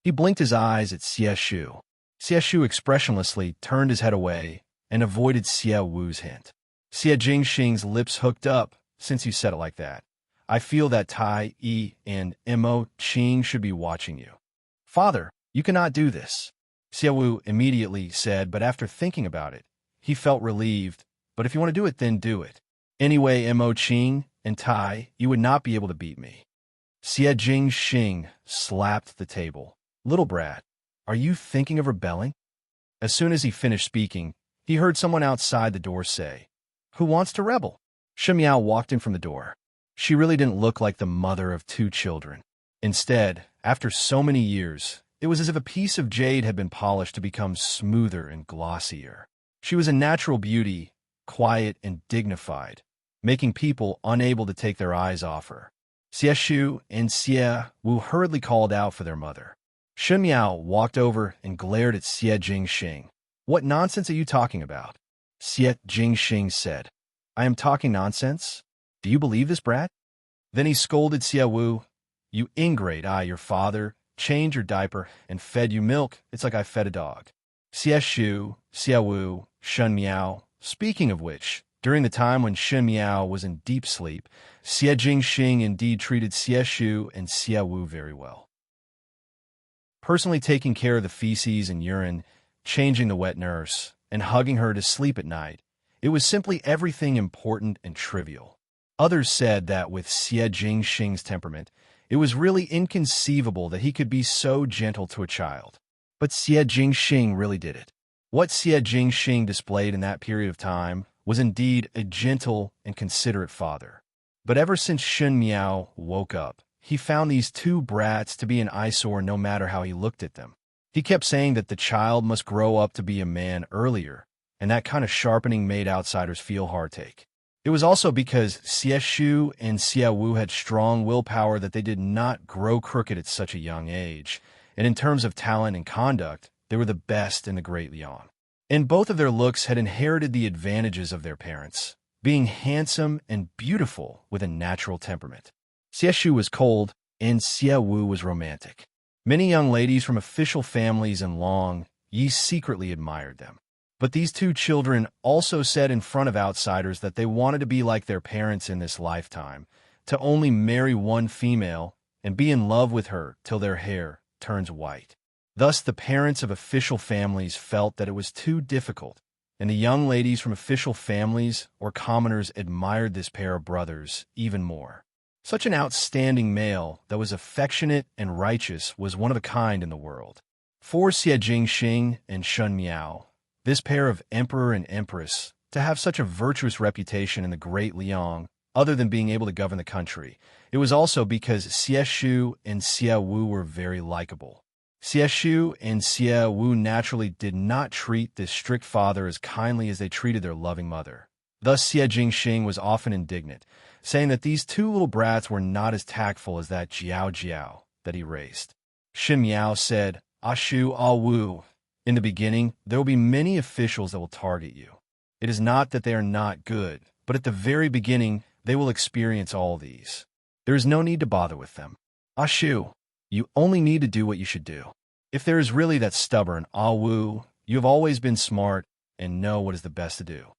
He blinked his eyes at Xieshu. Xieshu expressionlessly turned his head away and avoided Xiaowu's hint. Xie Jingxing's lips hooked up. "Since you said it like that, I feel that Tai Yi and Mo Qing should be watching you." "Father, you cannot do this," Xiaowu immediately said, but after thinking about it, he felt relieved. "But if you want to do it, then do it. Anyway, Mo Qing and Tai, you would not be able to beat me." Xie Jingxing slapped the table. "Little brat, are you thinking of rebelling?" As soon as he finished speaking, he heard someone outside the door say, "Who wants to rebel?" Shen Miao walked in from the door. She really didn't look like the mother of 2 children. Instead, after so many years, it was as if a piece of jade had been polished to become smoother and glossier. She was a natural beauty, quiet and dignified, making people unable to take their eyes off her. Xieshu and Xiaowu hurriedly called out for their mother. Shen Miao walked over and glared at Xie Jingxing. "What nonsense are you talking about?" Xie Jingxing said, "I am talking nonsense? Do you believe this brat?" Then he scolded Xiaowu. "You ingrate, your father changed your diaper and fed you milk. It's like I fed a dog." Xieshu, Xiaowu, Shen Miao. Speaking of which, during the time when Shen Miao was in deep sleep, Xie Jingxing indeed treated Xieshu and Xiaowu very well. Personally taking care of the feces and urine, changing the wet nurse, and hugging her to sleep at night, it was simply everything important and trivial. Others said that with Xie Jingxing's temperament, it was really inconceivable that he could be so gentle to a child. But Xie Jingxing really did it. What Xie Jingxing displayed in that period of time was indeed a gentle and considerate father. But ever since Shen Miao woke up, he found these 2 brats to be an eyesore no matter how he looked at them. He kept saying that the child must grow up to be a man earlier, and that kind of sharpening made outsiders feel heartache. It was also because Xieshu and Xiaowu had strong willpower that they did not grow crooked at such a young age, and in terms of talent and conduct, they were the best in the Great Liang. And both of their looks had inherited the advantages of their parents, being handsome and beautiful with a natural temperament. Xieshu was cold, and Xiaowu was romantic. Many young ladies from official families in Long Yi secretly admired them. But these 2 children also said in front of outsiders that they wanted to be like their parents in this lifetime, to only marry one female and be in love with her till their hair turns white. Thus the parents of official families felt that it was too difficult, and the young ladies from official families or commoners admired this pair of brothers even more. Such an outstanding male that was affectionate and righteous was one of a kind in the world. For Xie Jingxing and Shen Miao, this pair of emperor and empress, to have such a virtuous reputation in the Great Liang, other than being able to govern the country, it was also because Xieshu and Xiaowu were very likable. Xieshu and Xiaowu naturally did not treat this strict father as kindly as they treated their loving mother. Thus Xie Jingxing was often indignant, saying that these 2 little brats were not as tactful as that Jiao Jiao that he raised. Shen Miao said, "Ashu Awu, in the beginning, there will be many officials that will target you. It is not that they are not good, but at the very beginning, they will experience all these. There is no need to bother with them. Ashu, you only need to do what you should do. If there is really that stubborn Awu, you have always been smart and know what is the best to do."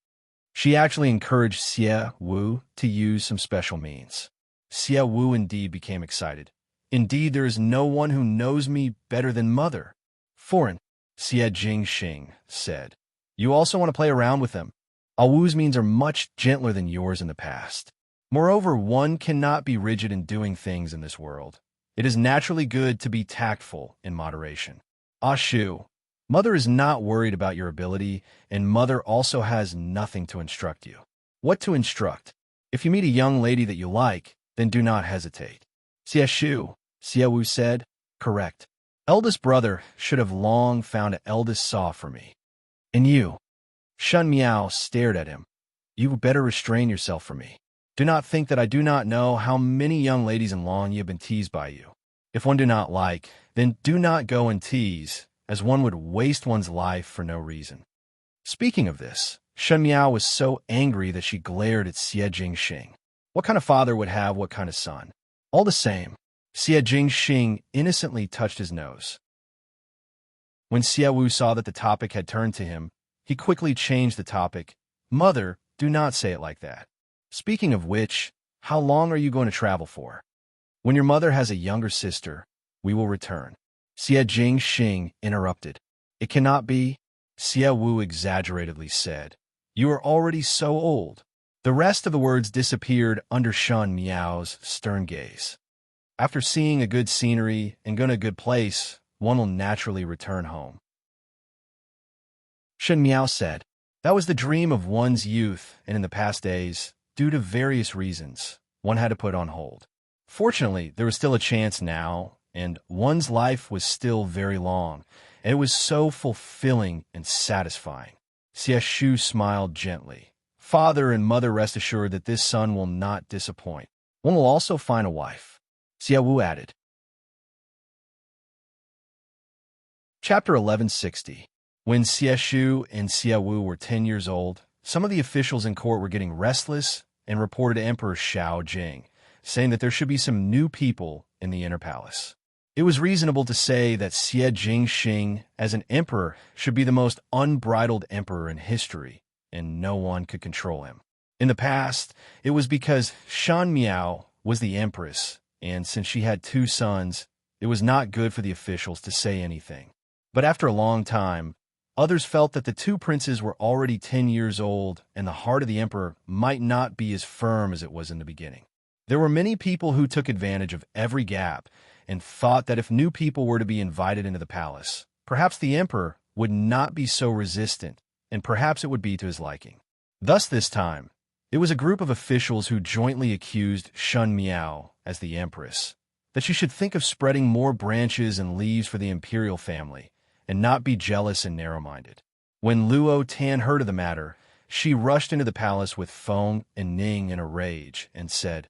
She actually encouraged Xie Wu to use some special means. Xie Wu indeed became excited. Indeed, there is no one who knows me better than Mother. Foreign, Xie Jingxing said. You also want to play around with them? Wu's means are much gentler than yours in the past. Moreover, one cannot be rigid in doing things in this world. It is naturally good to be tactful in moderation. Shu, Mother is not worried about your ability, and Mother also has nothing to instruct you. What to instruct? If you meet a young lady that you like, then do not hesitate. Xie Shu, Xie Wu said. Correct. Eldest brother should have long found an eldest saw for me. And you? Shun Miao stared at him. You better restrain yourself for me. Do not think that I do not know how many young ladies in Lineage have been teased by you. If one do not like, then do not go and tease, as one would waste one's life for no reason. Speaking of this, Shun Miao was so angry that she glared at Xie Jingxing. What kind of father would have what kind of son? All the same, Xie Jingxing innocently touched his nose. When Xie Wu saw that the topic had turned to him, he quickly changed the topic. Mother, do not say it like that. Speaking of which, how long are you going to travel for? When your mother has a younger sister, we will return. Xie Jingxing interrupted. It cannot be, Xie Wu exaggeratedly said. You are already so old. The rest of the words disappeared under Shun Miao's stern gaze. After seeing a good scenery and going to a good place, one will naturally return home. Shun Miao said, that was the dream of one's youth, and in the past days, due to various reasons, one had to put on hold. Fortunately, there was still a chance now, and one's life was still very long, and it was so fulfilling and satisfying. Xie Shu smiled gently. Father and Mother rest assured that this son will not disappoint. One will also find a wife. Xie Wu added. Chapter 1160. When Xie Shu and Xie Wu were 10 years old, some of the officials in court were getting restless and reported to Emperor Xiao Jing, saying that there should be some new people in the inner palace. It was reasonable to say that Xie Jingxing, as an emperor, should be the most unbridled emperor in history, and no one could control him. In the past, it was because Shan Miao was the empress, and since she had 2 sons, it was not good for the officials to say anything. But after a long time, others felt that the 2 princes were already 10 years old, and the heart of the emperor might not be as firm as it was in the beginning. There were many people who took advantage of every gap and thought that if new people were to be invited into the palace, perhaps the emperor would not be so resistant, and perhaps it would be to his liking. Thus this time, it was a group of officials who jointly accused Shun Miao, as the empress, that she should think of spreading more branches and leaves for the imperial family, and not be jealous and narrow-minded. When Luo Tan heard of the matter, she rushed into the palace with Feng and Ning in a rage and said,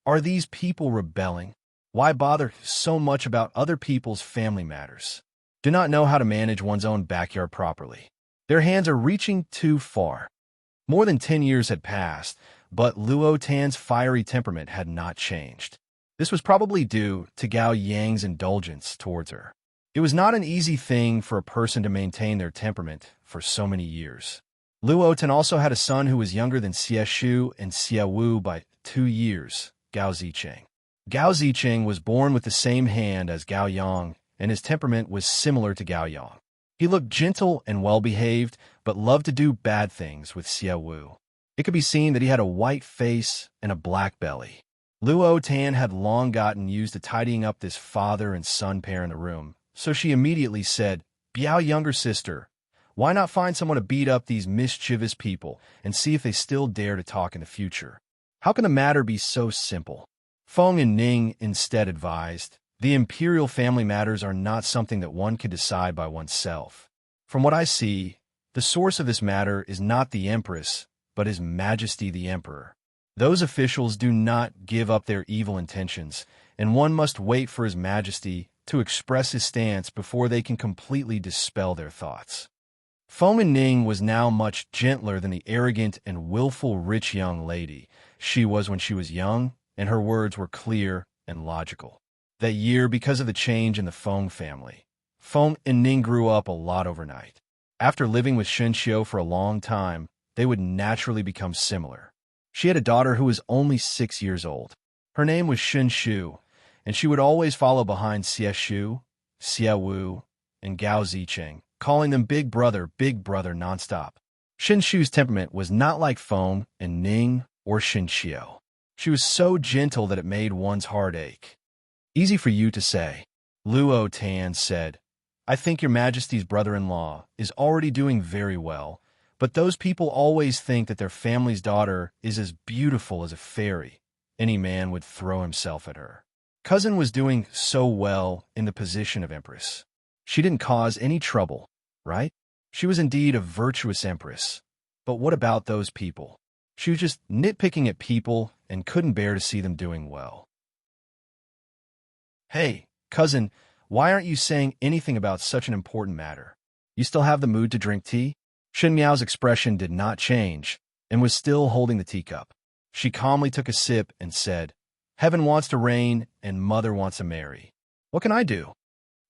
Are these people rebelling? Why bother so much about other people's family matters? Do not know how to manage one's own backyard properly. Their hands are reaching too far. More than 10 years had passed, but Luo Tan's fiery temperament had not changed. This was probably due to Gao Yang's indulgence towards her. It was not an easy thing for a person to maintain their temperament for so many years. Luo Tan also had a son who was younger than Xie Shu and Xie Wu by 2 years, Gao Zicheng. Gao Zicheng was born with the same hand as Gao Yang, and his temperament was similar to Gao Yang. He looked gentle and well-behaved, but loved to do bad things with Xie Wu. It could be seen that he had a white face and a black belly. Luo Tan had long gotten used to tidying up this father and son pair in the room, so she immediately said, Biao younger sister, why not find someone to beat up these mischievous people and see if they still dare to talk in the future? How can the matter be so simple? Feng and Ning instead advised, the imperial family matters are not something that one can decide by oneself. From what I see, the source of this matter is not the Empress, but His Majesty the Emperor. Those officials do not give up their evil intentions, and one must wait for His Majesty to express his stance before they can completely dispel their thoughts. Feng and Ning was now much gentler than the arrogant and willful rich young lady she was when she was young, and her words were clear and logical. That year, because of the change in the Feng family, Feng and Ning grew up a lot overnight. After living with Shenxiu for a long time, they would naturally become similar. She had a daughter who was only 6 years old. Her name was Xin Shu, and she would always follow behind Xie Shu, Xie Wu, and Gao Zicheng, calling them big brother nonstop. Xin Shu's temperament was not like Feng and Ning or Xin Xiao. She was so gentle that it made one's heart ache. Easy for you to say, Luo Tan said. I think your Majesty's brother-in-law is already doing very well, but those people always think that their family's daughter is as beautiful as a fairy. Any man would throw himself at her. Cousin was doing so well in the position of Empress. She didn't cause any trouble, right? She was indeed a virtuous Empress. But what about those people? She was just nitpicking at people and couldn't bear to see them doing well. Hey, cousin, why aren't you saying anything about such an important matter? You still have the mood to drink tea? Shen Miao's expression did not change and was still holding the teacup. She calmly took a sip and said, Heaven wants to reign and mother wants to marry. What can I do?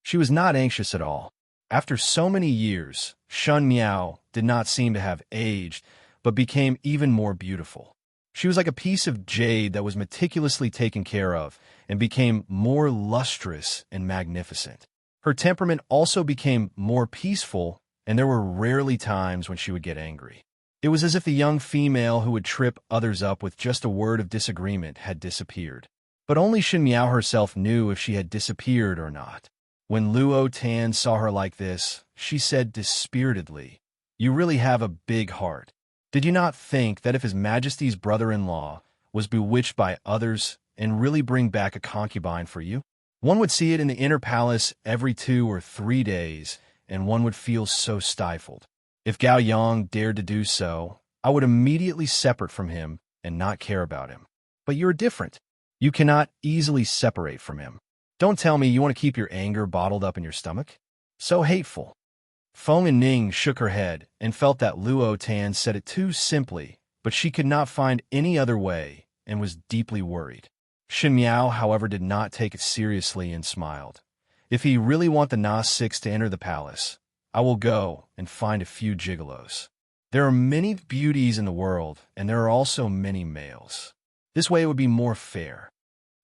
She was not anxious at all. After so many years, Shen Miao did not seem to have aged, but became even more beautiful. She was like a piece of jade that was meticulously taken care of and became more lustrous and magnificent. Her temperament also became more peaceful, and there were rarely times when she would get angry. It was as if the young female who would trip others up with just a word of disagreement had disappeared. But only Shen Miao herself knew if she had disappeared or not. When Luo Tan saw her like this, she said dispiritedly, You really have a big heart. Did you not think that if His Majesty's brother-in-law was bewitched by others and really bring back a concubine for you? One would see it in the inner palace every 2 or 3 days, and one would feel so stifled. If Gao Yang dared to do so, I would immediately separate from him and not care about him. But you're different. You cannot easily separate from him. Don't tell me you want to keep your anger bottled up in your stomach? So hateful. Feng and Ning shook her head and felt that Luo Tan said it too simply, but she could not find any other way and was deeply worried. Shen Miao, however, did not take it seriously and smiled. If he really want the Na 6 to enter the palace, I will go and find a few gigolos. There are many beauties in the world, and there are also many males. This way it would be more fair.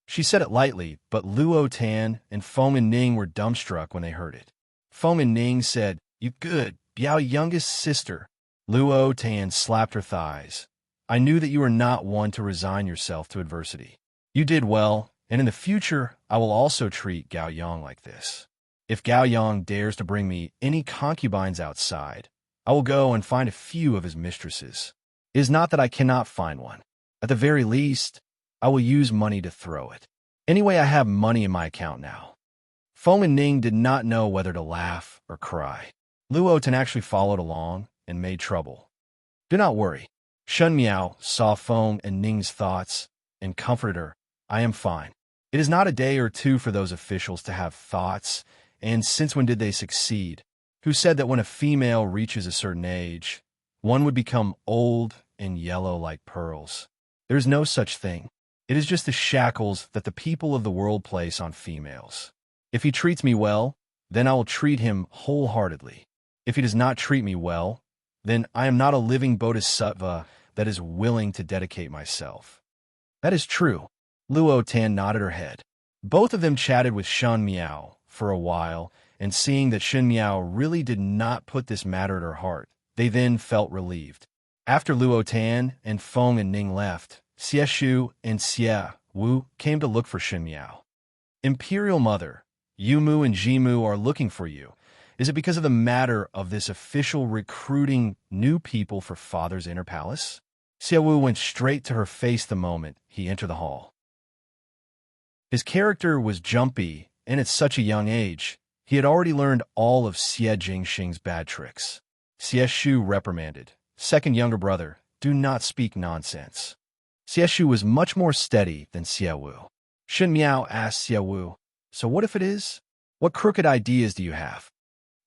She said it lightly, but Luo Tan and Feng and Ning were dumbstruck when they heard it. Feng and Ning said, You good, Biao youngest sister. Luo Tan slapped her thighs. I knew that you were not one to resign yourself to adversity. You did well, and in the future I will also treat Gao Yang like this. If Gao Yang dares to bring me any concubines outside, I will go and find a few of his mistresses. It is not that I cannot find one. At the very least, I will use money to throw it. Anyway, I have money in my account now. Feng and Ning did not know whether to laugh or cry. Luo Tan actually followed along and made trouble. Do not worry. Shen Miao saw Feng and Ning's thoughts and comforted her. I am fine. It is not a day or two for those officials to have thoughts, and since when did they succeed? Who said that when a female reaches a certain age, one would become old and yellow like pearls? There is no such thing. It is just the shackles that the people of the world place on females. If he treats me well, then I will treat him wholeheartedly. If he does not treat me well, then I am not a living bodhisattva that is willing to dedicate myself. That is true. Luo Tan nodded her head. Both of them chatted with Shen Miao for a while, and seeing that Shen Miao really did not put this matter at her heart, they then felt relieved. After Luo Tan and Feng and Ning left, Xie Shu and Xie Wu came to look for Shen Miao. Imperial Mother, Yumu and Jimu are looking for you. Is it because of the matter of this official recruiting new people for Father's inner palace? Xie Wu went straight to her face the moment he entered the hall. His character was jumpy, and at such a young age, he had already learned all of Xie Jingxing's bad tricks. Xie Shu reprimanded, Second younger brother, do not speak nonsense. Xie Shu was much more steady than Xie Wu. Shen Miao asked Xie Wu, So what if it is? What crooked ideas do you have?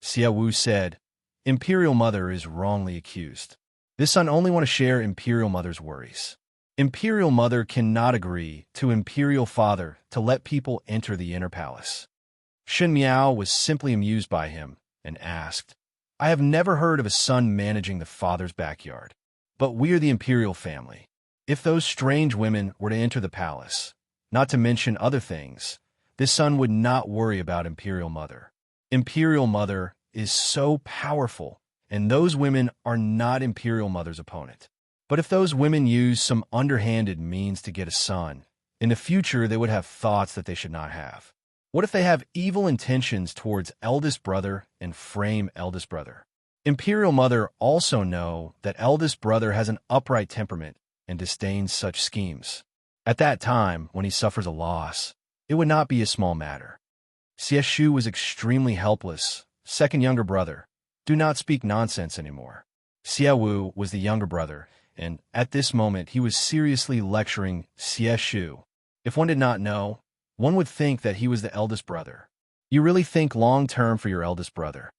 Xie Wu said, Imperial Mother is wrongly accused. This son only want to share Imperial Mother's worries. Imperial Mother cannot agree to Imperial Father to let people enter the inner palace. Shen Miao was simply amused by him and asked, I have never heard of a son managing the father's backyard. But we are the imperial family. If those strange women were to enter the palace, not to mention other things, this son would not worry about Imperial Mother. Imperial Mother is so powerful, and those women are not Imperial Mother's opponent. But if those women use some underhanded means to get a son, in the future they would have thoughts that they should not have. What if they have evil intentions towards eldest brother and frame eldest brother? Imperial Mother also know that eldest brother has an upright temperament and disdains such schemes. At that time, when he suffers a loss, it would not be a small matter. Xieshu was extremely helpless. Second younger brother, do not speak nonsense anymore. Xiaowu was the younger brother, and at this moment he was seriously lecturing Xieshu. If one did not know, one would think that he was the eldest brother. You really think long-term for your eldest brother?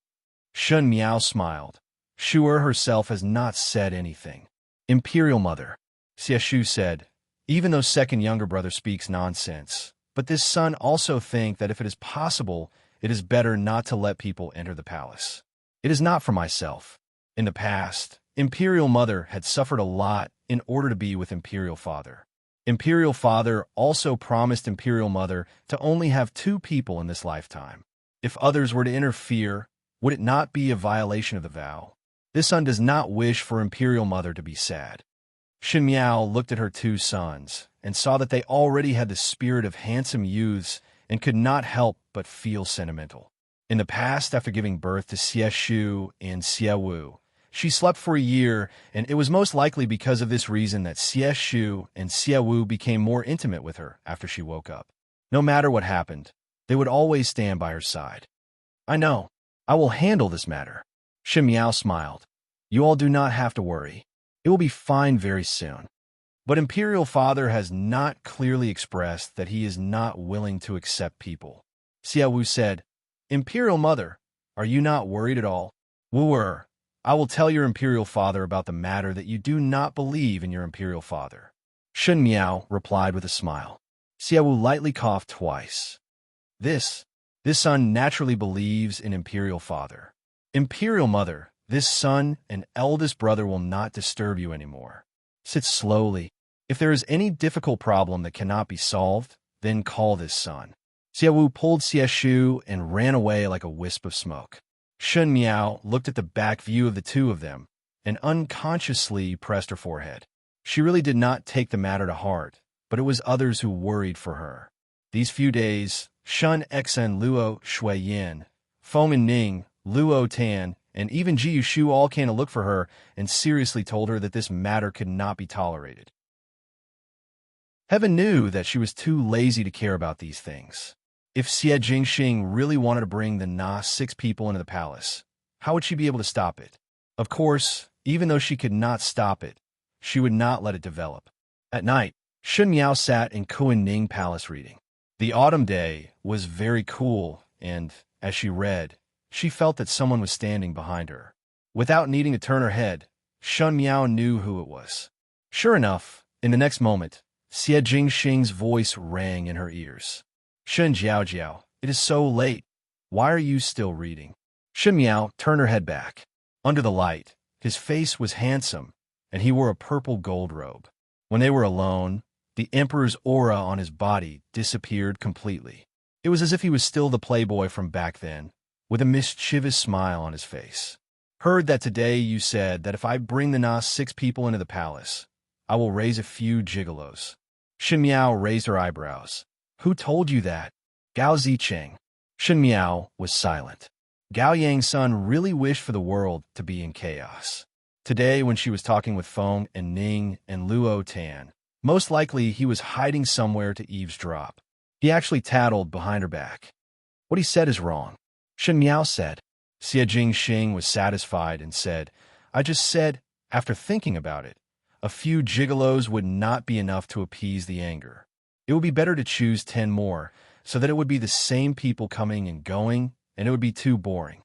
Shun Miao smiled. Shu'er herself has not said anything. Imperial Mother, Xieshu said, even though second younger brother speaks nonsense, but this son also think that if it is possible, it is better not to let people enter the palace. It is not for myself. In the past, Imperial Mother had suffered a lot in order to be with Imperial Father. Imperial Father also promised Imperial Mother to only have 2 people in this lifetime. If others were to interfere, would it not be a violation of the vow? This son does not wish for Imperial Mother to be sad. Shin Miao looked at her 2 sons and saw that they already had the spirit of handsome youths and could not help but feel sentimental. In the past, after giving birth to Xieshu and Xiaowu, she slept for a year, and it was most likely because of this reason that Xieshu and Xiaowu became more intimate with her after she woke up. No matter what happened, they would always stand by her side. I know. I will handle this matter. Shin Miao smiled. You all do not have to worry. It will be fine very soon. But Imperial Father has not clearly expressed that he is not willing to accept people. Xiaowu said, Imperial Mother, are you not worried at all? Wooer, I will tell your Imperial Father about the matter that you do not believe in your Imperial Father. Shun Miao replied with a smile. Xiaowu lightly coughed twice. This son naturally believes in Imperial Father. Imperial Mother, this son and eldest brother will not disturb you anymore. Sit slowly. If there is any difficult problem that cannot be solved, then call this son. Xiaowu pulled Xieshu and ran away like a wisp of smoke. Shun Miao looked at the back view of the 2 of them and unconsciously pressed her forehead. She really did not take the matter to heart, but it was others who worried for her. These few days, Shun Xen Luo Shuiyin, Feng and Ning, Luo Tan, and even Ji Yushu all came to look for her and seriously told her that this matter could not be tolerated. Heaven knew that she was too lazy to care about these things. If Xie Jingxing really wanted to bring the Na 6 people into the palace, how would she be able to stop it? Of course, even though she could not stop it, she would not let it develop. At night, Shun Miao sat in Kuan Ning Palace reading. The autumn day was very cool, and, as she read, she felt that someone was standing behind her. Without needing to turn her head, Shun Miao knew who it was. Sure enough, in the next moment, Xie Jingxing's voice rang in her ears. Shun Jiaojiao, it is so late. Why are you still reading? Shun Miao turned her head back. Under the light, his face was handsome, and he wore a purple gold robe. When they were alone, the Emperor's aura on his body disappeared completely. It was as if he was still the playboy from back then, with a mischievous smile on his face. Heard that today you said that if I bring the Na 6 people into the palace, I will raise a few gigolos. Shin Miao raised her eyebrows. Who told you that? Gao Zicheng. Shin Miao was silent. Gao Yang's son really wished for the world to be in chaos. Today, when she was talking with Feng and Ning and Luo Tan, most likely he was hiding somewhere to eavesdrop. He actually tattled behind her back. What he said is wrong. Shin Miao said. Xie Jingxing was satisfied and said, I just said, after thinking about it, a few gigolos would not be enough to appease the anger. It would be better to choose 10 more, so that it would be the same people coming and going, and it would be too boring.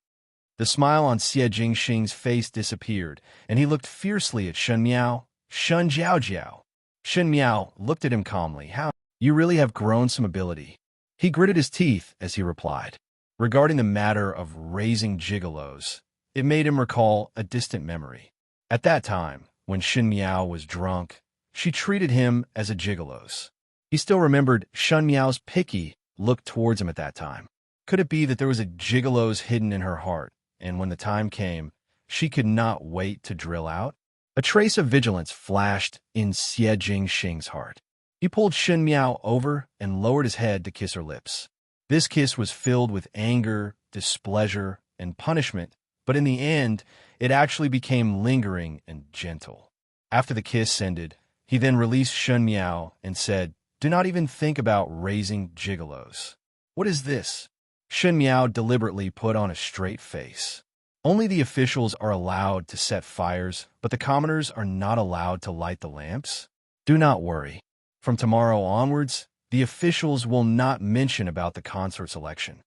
The smile on Xie Jingxing's face disappeared, and he looked fiercely at Shun Miao. Shun Jiaojiao. Shin Miao looked at him calmly. How? You really have grown some ability. He gritted his teeth as he replied. Regarding the matter of raising gigolos, it made him recall a distant memory. At that time, when Shen Miao was drunk, she treated him as a gigolo's. He still remembered Shen Miao's picky look towards him at that time. Could it be that there was a gigolo's hidden in her heart, and when the time came, she could not wait to drill out? A trace of vigilance flashed in Xie Jingxing's heart. He pulled Shen Miao over and lowered his head to kiss her lips. This kiss was filled with anger, displeasure, and punishment, but in the end, it actually became lingering and gentle. After the kiss ended, he then released Shen Miao and said, "Do not even think about raising gigolos." "What is this?" Shen Miao deliberately put on a straight face. Only the officials are allowed to set fires, but the commoners are not allowed to light the lamps. Do not worry. From tomorrow onwards, the officials will not mention about the consort's election.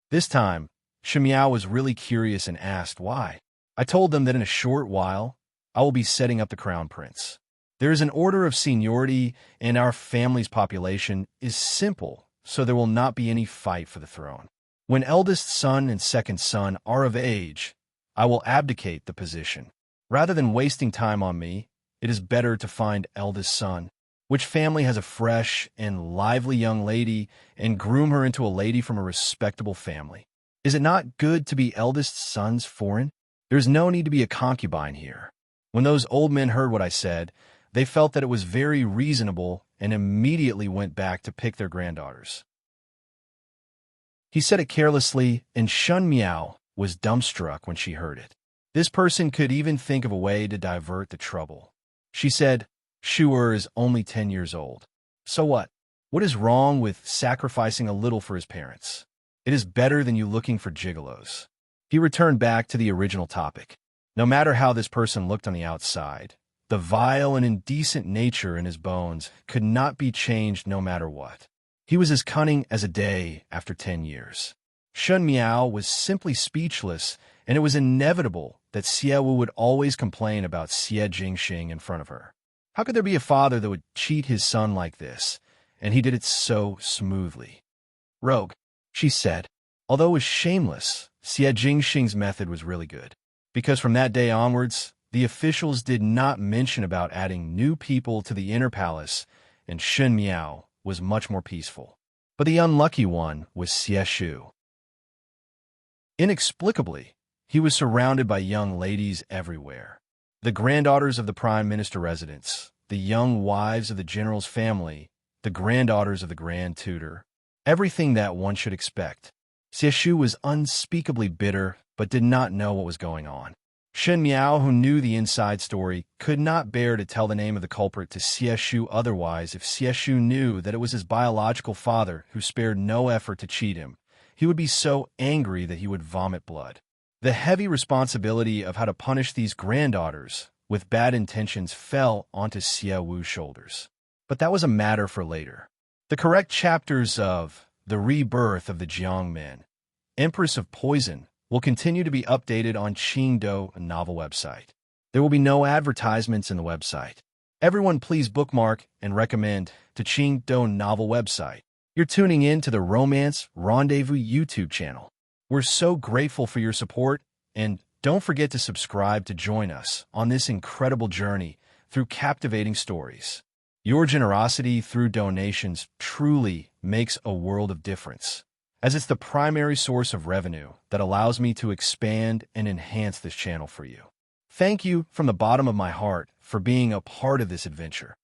This time, Shen Miao was really curious and asked why. I told them that in a short while, I will be setting up the crown prince. There is an order of seniority, and our family's population is simple, so there will not be any fight for the throne. When eldest son and second son are of age, I will abdicate the position. Rather than wasting time on me, it is better to find eldest son, which family has a fresh and lively young lady, and groom her into a lady from a respectable family. Is it not good to be eldest son's foreign? There's no need to be a concubine here. When those old men heard what I said, they felt that it was very reasonable and immediately went back to pick their granddaughters. He said it carelessly, and Shen Miao was dumbstruck when she heard it. This person could even think of a way to divert the trouble. She said, "Shu'er is only 10 years old. So what? What is wrong with sacrificing a little for his parents? It is better than you looking for gigolos." He returned back to the original topic. No matter how this person looked on the outside, the vile and indecent nature in his bones could not be changed no matter what. He was as cunning as a day after 10 years. Shen Miao was simply speechless, and it was inevitable that Xie Wu would always complain about Xie Jingxing in front of her. How could there be a father that would cheat his son like this? And he did it so smoothly. "Rogue," she said. Although it was shameless, Xie Jingxing's method was really good. Because from that day onwards, the officials did not mention about adding new people to the inner palace, and Shen Miao was much more peaceful. But the unlucky one was Xie Shu. Inexplicably, he was surrounded by young ladies everywhere. The granddaughters of the prime minister residence, the young wives of the general's family, the granddaughters of the grand tutor, everything that one should expect. Xie Shu was unspeakably bitter, but did not know what was going on. Shen Miao, who knew the inside story, could not bear to tell the name of the culprit to Xie Shu otherwise. If Xie Shu knew that it was his biological father who spared no effort to cheat him, he would be so angry that he would vomit blood. The heavy responsibility of how to punish these granddaughters with bad intentions fell onto Xie Wu's shoulders. But that was a matter for later. The correct chapters of The Rebirth of the Jiang Men, Empress of Poison, will continue to be updated on Qingdou novel website. There will be no advertisements in the website. Everyone please bookmark and recommend to Qingdou novel website. You're tuning in to the Romance Rendezvous YouTube channel. We're so grateful for your support, and don't forget to subscribe to join us on this incredible journey through captivating stories. Your generosity through donations truly makes a world of difference, as it's the primary source of revenue that allows me to expand and enhance this channel for you. Thank you from the bottom of my heart for being a part of this adventure.